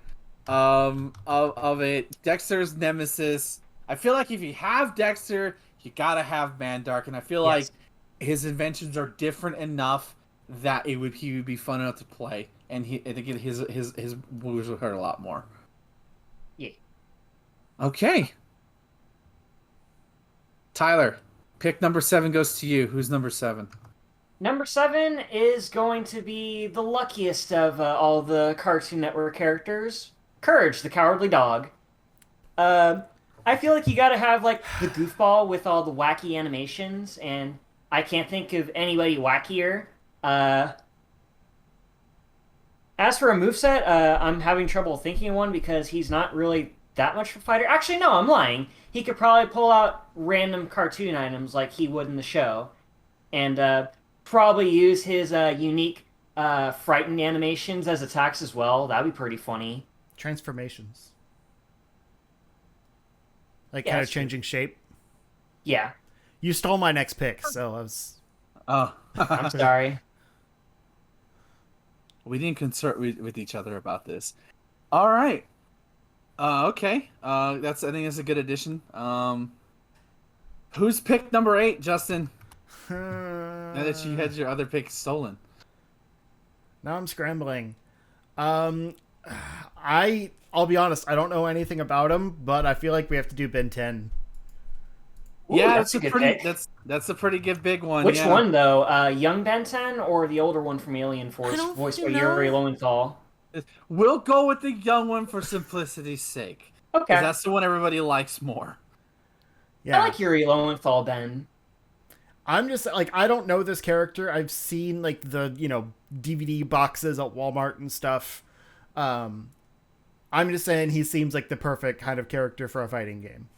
of it, Dexter's nemesis. I feel like if you have Dexter, you gotta have Mandark, and I feel like his inventions are different enough that he would be fun enough to play, and I think his moves would hurt a lot more. Yeah. Okay. Tyler, pick number 7 goes to you. Who's number 7? Number 7 is going to be the luckiest of all the Cartoon Network characters, Courage, the Cowardly Dog. I feel like you gotta have, like, the goofball with all the wacky animations, and I can't think of anybody wackier. As for a moveset, I'm having trouble thinking of one because he's not really that much of a fighter. Actually, no, I'm lying. He could probably pull out random cartoon items like he would in the show. And, probably use his unique frightened animations as attacks as well. That'd be pretty funny. Transformations. Like kind of changing shape. Yeah. You stole my next pick, so I was... Oh. I'm sorry. We didn't consult with each other about this. All right. Okay. I think that's a good addition. Who's pick number 8, Justin? Now that you had your other pick stolen. Now I'm scrambling. I'll be honest, I don't know anything about him, but I feel like we have to do Ben 10. Ooh, yeah, that's a pretty that's a pretty good big one. Which one though? Young Ben 10 or the older one from Alien Force, voiced by Yuri Lowenthal? We'll go with the young one for simplicity's sake. Okay. That's the one everybody likes more. Yeah. I like Yuri Lowenthal, Ben. I'm just like, I don't know this character. I've seen like the, DVD boxes at Walmart and stuff. I'm just saying he seems like the perfect kind of character for a fighting game.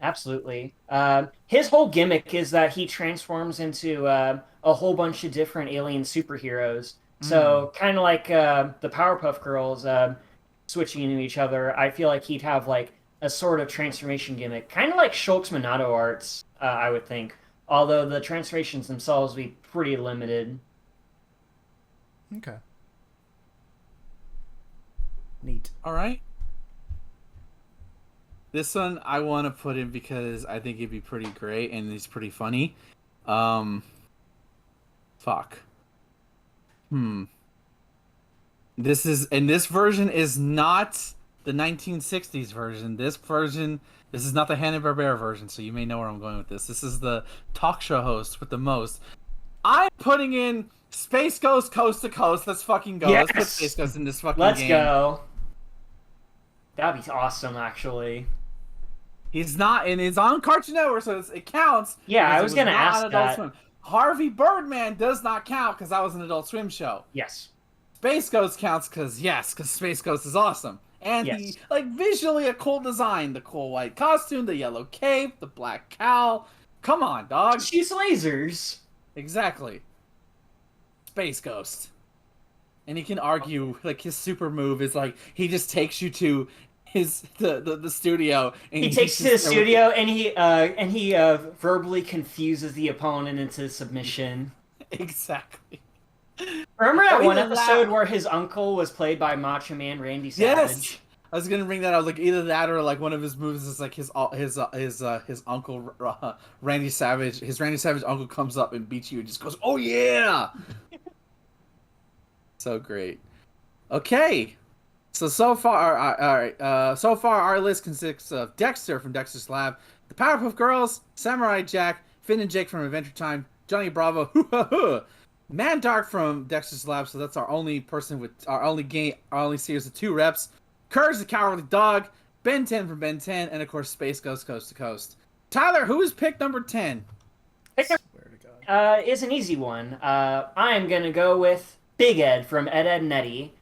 Absolutely. His whole gimmick is that he transforms into a whole bunch of different alien superheroes. So kind of like the Powerpuff Girls switching into each other, I feel like he'd have like a sort of transformation gimmick. Kind of like Shulk's Monado arts, I would think. Although the transformations themselves would be pretty limited. Okay. Neat. All right. This one I want to put in because I think it'd be pretty great and he's pretty funny. Fuck. This version is not the 1960s version. This is not the Hanna-Barbera version, so you may know where I'm going with this. This is the talk show host with the most. I'm putting in Space Ghost Coast to Coast. Let's fucking go. Yes! Let's put Space Ghost in this fucking game. Let's go. That'd be awesome, actually. He's not, and it's on Cartoon Network, so it counts. Yeah, I was going to ask that. Swim. Harvey Birdman does not count because that was an Adult Swim show. Yes. Space Ghost counts because Space Ghost is awesome. And he, like, visually a cool design. The cool white costume, the yellow cape, the black cowl. Come on, dog. Shoots lasers. Exactly. Space Ghost. And he can argue, like, his super move is, like, he just takes you to the studio. And he takes you to the studio, and he verbally confuses the opponent into submission. Exactly. Remember that one episode where his uncle was played by Macho Man Randy Savage? Yes! I was gonna bring that. I was like, either that or like one of his moves is like his uncle Randy Savage. His Randy Savage uncle comes up and beats you and just goes, "Oh yeah!" So great. Okay, so far, all right. So far, our list consists of Dexter from Dexter's Lab, the Powerpuff Girls, Samurai Jack, Finn and Jake from Adventure Time, Johnny Bravo, Man Dark from Dexter's Lab. So that's our only person with our only series of 2 reps. Courage the Cowardly Dog, Ben 10 from Ben 10, and of course Space Ghost Coast to Coast. Tyler, who is pick number 10? Is an easy one. I am gonna go with Big Ed from Ed, Edd n Eddy.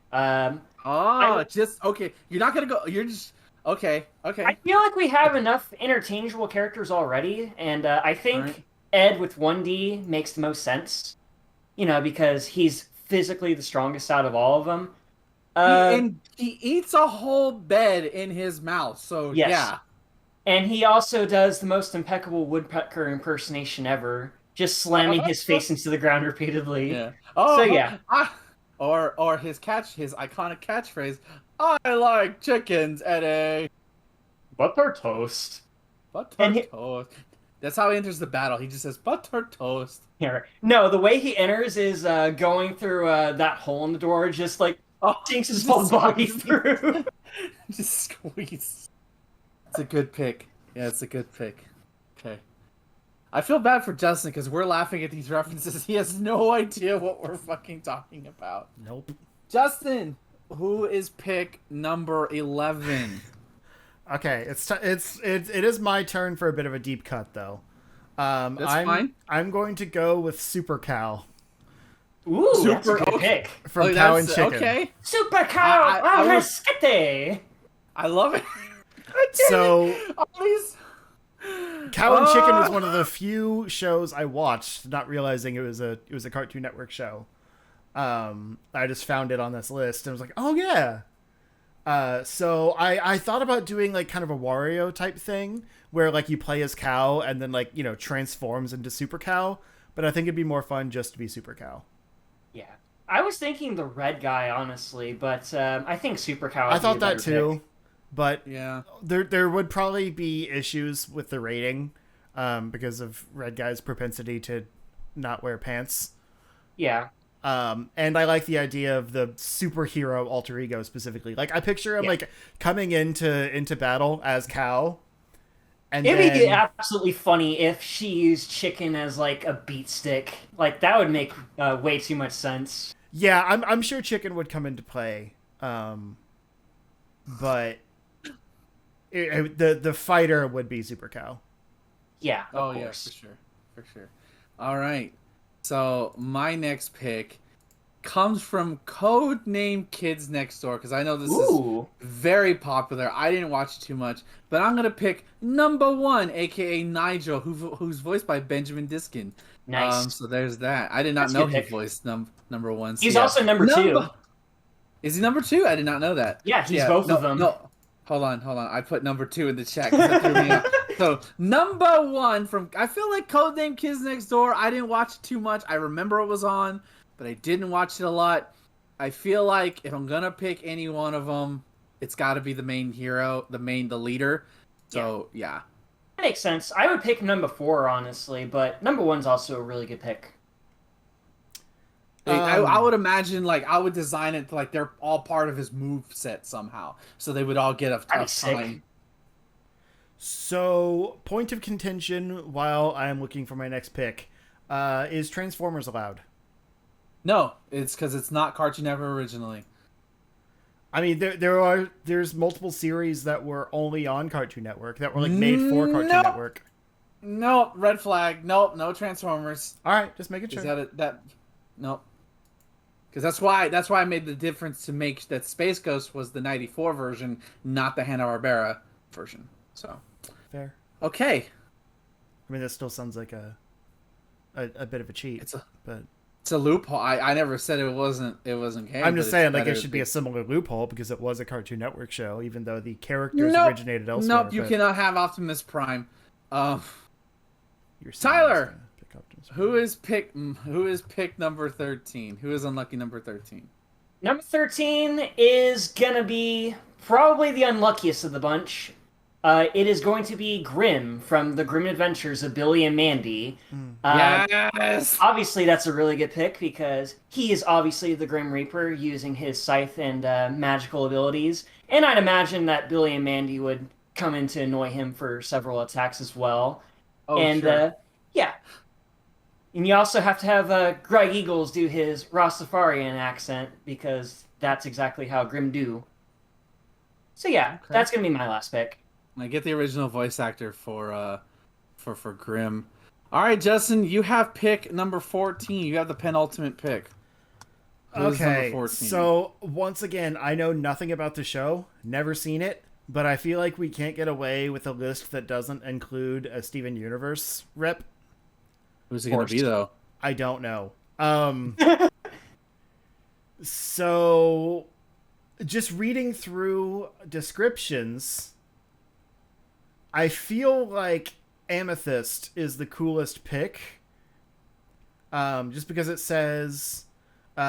Just okay. You're not gonna go. You're just okay. Okay. I feel like we have enough interchangeable characters already, and I think Ed with 1D makes the most sense. You know, because he's physically the strongest out of all of them. And he eats a whole bed in his mouth, so yes. Yeah. And he also does the most impeccable woodpecker impersonation ever, just slamming his face into the ground repeatedly. Yeah. So yeah. Or his iconic catchphrase, "I like chickens, Eddie." Butter toast. Butter toast. That's how he enters the battle. He just says, "Butter toast." Yeah. No, the way he enters is going through that hole in the door, just like sinks his whole body through. Just squeeze. It's a good pick. Yeah, it's a good pick. Okay. I feel bad for Justin because we're laughing at these references. He has no idea what we're fucking talking about. Nope. Justin, who is pick number 11? Okay, it is my turn for a bit of a deep cut though. That's fine. I'm going to go with Super Cow. Ooh, that's a good pick. From Cow and Chicken. Okay. Super Cow Rascate. I love it. So, all these... Cow and Chicken was one of the few shows I watched, not realizing it was a Cartoon Network show. I just found it on this list and was like, oh yeah. So I thought about doing like kind of a Wario type thing where like you play as Cow and then like, you know, transforms into Super Cow. But I think it'd be more fun just to be Super Cow. Yeah. I was thinking the red guy, honestly, but I think Super Cow. I thought that too. Pick. But yeah, there would probably be issues with the rating because of Red Guy's propensity to not wear pants. Yeah. And I like the idea of the superhero alter ego specifically. Like I picture him like coming into battle as Cow. And it'd be absolutely funny if she used Chicken as like a beat stick. Like that would make way too much sense. Yeah, I'm sure Chicken would come into play. But the fighter would be Super Cow. Yeah. Oh yeah, for sure. All right. So my next pick comes from Codename Kids Next Door because I know this is very popular. I didn't watch it too much, but I'm gonna pick number 1, aka Nigel, who's voiced by Benjamin Diskin. Nice. So there's that. I did not know he voiced number 1. So he's also number 2. Is he number 2? I did not know that. Yeah, he's both of them. No. Hold on. I put number 2 in the chat. That threw me off. So number 1 from I feel like Codename Kids Next Door. I didn't watch it too much. I remember it was on, but I didn't watch it a lot. I feel like if I'm gonna pick any one of them, it's got to be the main hero, the leader. So yeah. That makes sense. I would pick number 4 honestly, but number 1's also a really good pick. I would imagine like I would design it like they're all part of his move set somehow, so they would all get a tough time. So, point of contention while I'm looking for my next pick, is Transformers allowed? No, it's because it's not Cartoon Network originally. I mean, there's multiple series that were only on Cartoon Network that were like made for Cartoon Network. Nope, red flag. Nope, no Transformers. All right, just making sure. Nope. Because that's why I made the difference to make that Space Ghost was the '94 version, not the Hanna-Barbera version. So fair. Okay. I mean, that still sounds like a bit of a cheat. But it's a loophole. I never said it wasn't canon. I'm just saying, like, it should be a similar loophole because it was a Cartoon Network show, even though the characters originated elsewhere. Nope, you cannot have Optimus Prime. Tyler, who is pick number 13? Who is unlucky number 13? Number 13 is gonna be probably the unluckiest of the bunch. It is going to be Grimm from the Grim Adventures of Billy and Mandy. Yes! Obviously, that's a really good pick because he is obviously the Grim Reaper using his scythe and magical abilities. And I'd imagine that Billy and Mandy would come in to annoy him for several attacks as well. Sure. Yeah. And you also have to have Greg Eagles do his Rastafarian accent because that's exactly how Grimm do. So yeah, that's going to be my last pick. I get the original voice actor for Grimm. All right, Justin, you have pick number 14. You have the penultimate pick. Okay, so once again, I know nothing about the show, never seen it, but I feel like we can't get away with a list that doesn't include a Steven Universe rep. Who's it going to be, though? I don't know. So, just reading through descriptions, I feel like Amethyst is the coolest pick. Just because it says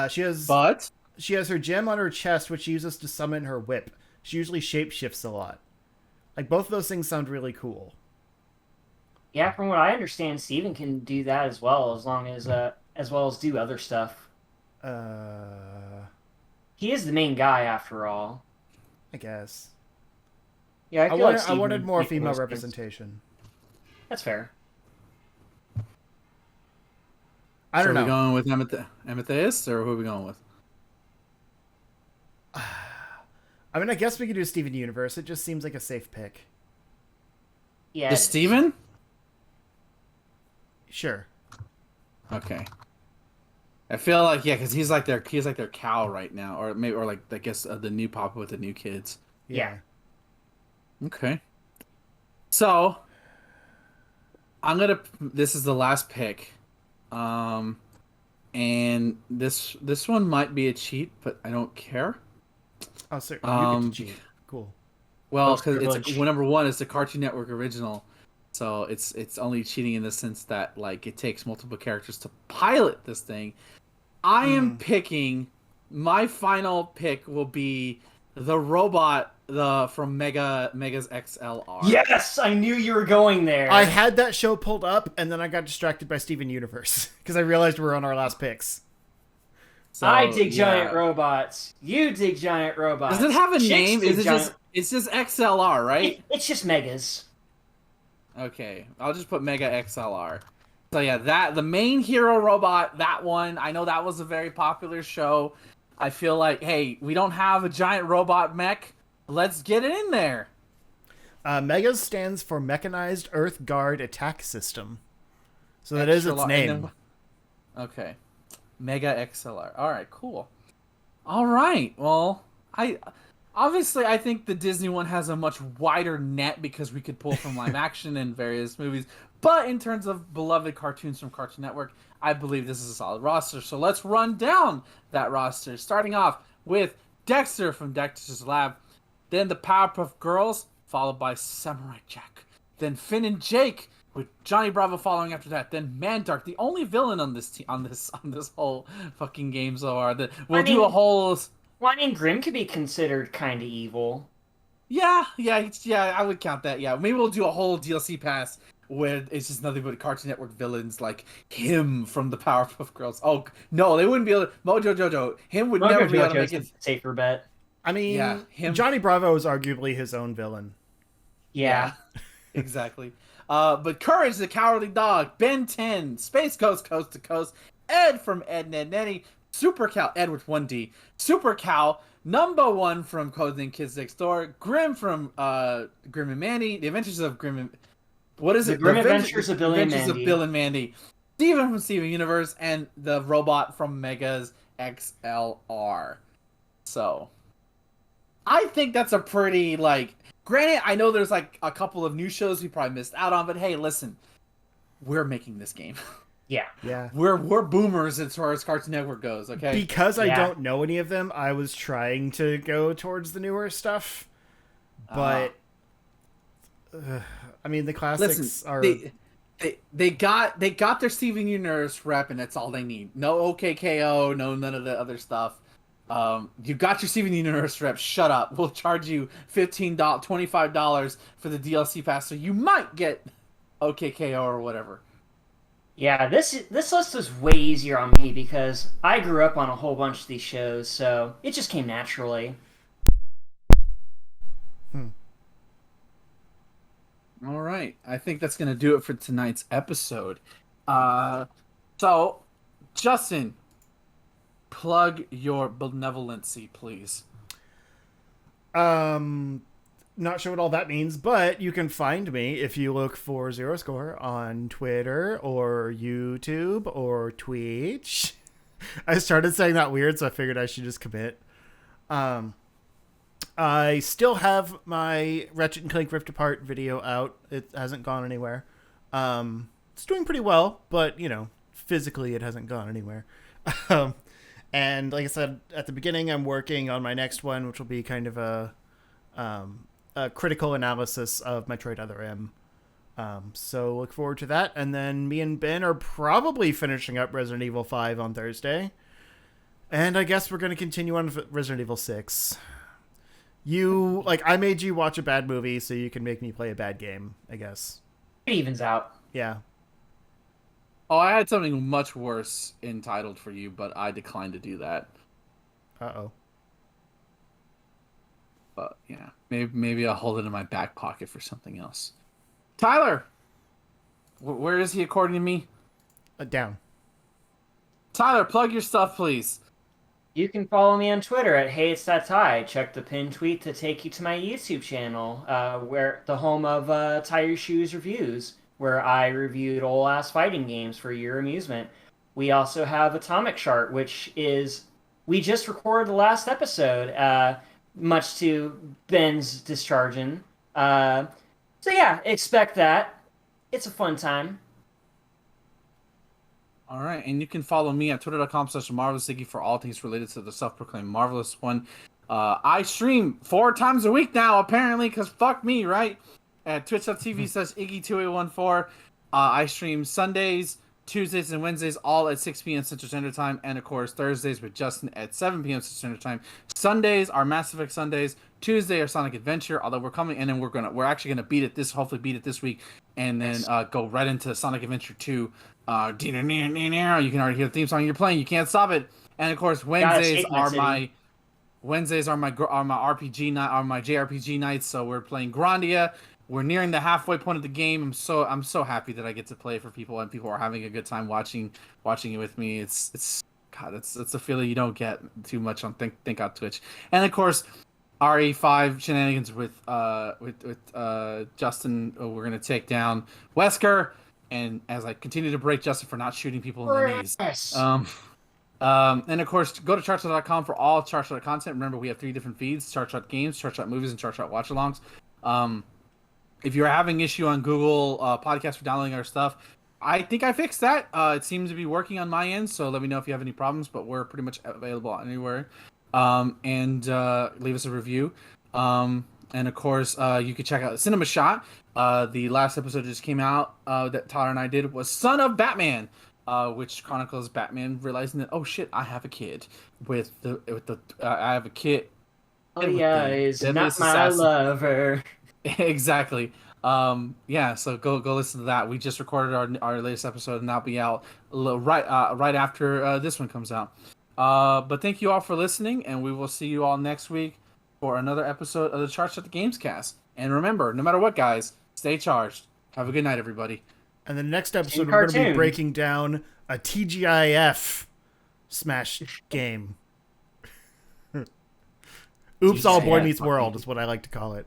she has her gem on her chest, which she uses to summon her whip. She usually shapeshifts a lot. Like, both of those things sound really cool. Yeah, from what I understand, Steven can do that as well, as well as do other stuff. He is the main guy, after all. I guess. Yeah, I wanted more female representation. That's fair. I don't know. Are we going with Amethyst, or who are we going with? I mean, I guess we could do Steven Universe. It just seems like a safe pick. Yeah. The Steven? Sure. Okay. I feel like because he's like their cow right now, or maybe I guess the new Papa with the new kids. Yeah. Okay. So this is the last pick. And this one might be a cheat, but I don't care. Oh, sir, you get to cheat. Cool. Well, because number one, it's a Cartoon Network original, so it's only cheating in the sense that it takes multiple characters to pilot this thing. I am picking. My final pick will be the robot from Mega's XLR. Yes, I knew you were going there. I had that show pulled up, and then I got distracted by Steven Universe because I realized we were on our last picks. So, I dig giant robots. You dig giant robots. Does it have a name? It's just XLR, right? It's just Megas. Okay, I'll just put Mega XLR. So yeah, the main hero robot, that one, I know that was a very popular show. I feel like, hey, we don't have a giant robot mech. Let's get it in there. Megas stands for Mechanized Earth Guard Attack System. So that is its name. Okay. Mega XLR. All right, cool. All right. Well, I think the Disney one has a much wider net because we could pull from live action and various movies. But in terms of beloved cartoons from Cartoon Network, I believe this is a solid roster. So let's run down that roster. Starting off with Dexter from Dexter's Lab. Then the Powerpuff Girls, followed by Samurai Jack. Then Finn and Jake, with Johnny Bravo following after that. Then Mandark, the only villain on this on this whole fucking game so far. We'll do a whole. Well, I mean, Grimm could be considered kind of evil. Yeah, I would count that. Yeah, maybe we'll do a whole DLC pass where it's just nothing but Cartoon Network villains like him from the Powerpuff Girls. Oh no, they wouldn't be able to. Mojo Jojo, him would never be able to make it. Safer bet. I mean, Johnny Bravo is arguably his own villain. Yeah. Exactly. But Courage the Cowardly Dog, Ben 10, Space Ghost Coast to Coast, Ed from Ed, Ned, Nettie, Super Cow, Ed with 1D, Super Cow, Number 1 from Codename Kids Next Door, Grimm from Grimm and Mandy, The Adventures of Grimm and... What is it? The Grimm Adventures of Bill and Mandy. Steven from Steven Universe, and the robot from Mega's XLR. So, I think that's a pretty, like, granted, I know there's like a couple of new shows we probably missed out on, but hey, listen, we're making this game. Yeah. We're boomers as far as Cartoon Network goes, okay? Because I don't know any of them, I was trying to go towards the newer stuff. But I mean, the classics are. They got their Steven Universe rep, and that's all they need. No OKKO, no none of the other stuff. You got your Steven Universe rep. Shut up. We'll charge you $25 for the DLC pass, so you might get OKKO or whatever. Yeah, this list was way easier on me because I grew up on a whole bunch of these shows, so it just came naturally. All right. I think that's going to do it for tonight's episode. So, Justin, plug your benevolency, please. Not sure what all that means, but you can find me if you look for Zero Score on Twitter or YouTube or Twitch. I started saying that weird, so I figured I should just commit. I still have my Ratchet and Clank Rift Apart video out. It hasn't gone anywhere. It's doing pretty well, but, you know, physically it hasn't gone anywhere. And like I said at the beginning, I'm working on my next one, which will be kind of a critical analysis of Metroid Other M. So look forward to that. And then me and Ben are probably finishing up Resident Evil 5 on Thursday. And I guess we're going to continue on with Resident Evil 6. I made you watch a bad movie so you can make me play a bad game, I guess. It evens out. Yeah. Oh, I had something much worse entitled for you, but I declined to do that. Uh-oh. But yeah, maybe I'll hold it in my back pocket for something else. Tyler, where is he according to me? Down. Tyler, plug your stuff, please. You can follow me on Twitter at HeyIt'sThatTy. Check the pinned tweet to take you to my YouTube channel, where the home of Tie Your Shoes Reviews, where I reviewed old-ass fighting games for your amusement. We also have Atomic Chart, which is... We just recorded the last episode, much to Ben's discharging. So yeah, expect that. It's a fun time. All right, and you can follow me at twitter.com/marvelousiggy for all things related to the self-proclaimed marvelous one. I stream 4 times a week now, apparently, because fuck me, right? At twitch.tv/iggy2814. I stream Sundays, Tuesdays, and Wednesdays, all at 6 p.m. Central Standard Time, and of course Thursdays with Justin at 7 p.m. Central Standard Time. Sundays are Mass Effect Sundays. Tuesday are Sonic Adventure. Although we're coming, and then we're actually gonna hopefully beat it this week, and then go right into Sonic Adventure 2. You can already hear the theme song you're playing. You can't stop it. And of course Wednesdays are my RPG night, are my JRPG nights. So we're playing Grandia. We're nearing the halfway point of the game. I'm so happy that I get to play for people, and people are having a good time watching it with me. It's a feeling you don't get too much on Think on Twitch. And of course, RE5 shenanigans with Justin. We're gonna take down Wesker, and as I continue to break Justin for not shooting people in the knees. And of course, go to chartshot.com for all Chartshot content. Remember, we have 3 different feeds: Chartshot Games, Chartshot Movies, and Chartshot Watch-Alongs. If you're having issue on Google Podcasts for downloading our stuff, I think I fixed that. It seems to be working on my end, so let me know if you have any problems, but we're pretty much available anywhere. And leave us a review. And of course, you can check out Cinema Shot. The last episode just came out that Tyler and I did was Son of Batman, which chronicles Batman realizing that, oh shit, I have a kid I have a kid. Oh yeah, he's not my lover. Exactly. Yeah, so go listen to that. We just recorded our latest episode, and that'll be out right after this one comes out. But thank you all for listening, and we will see you all next week for another episode of the Charged at the Gamescast. And remember, no matter what, guys, stay charged. Have a good night, everybody. And the next episode, we're going to be breaking down a TGIF Smash game. Oops, All Boy Meets World is what I like to call it.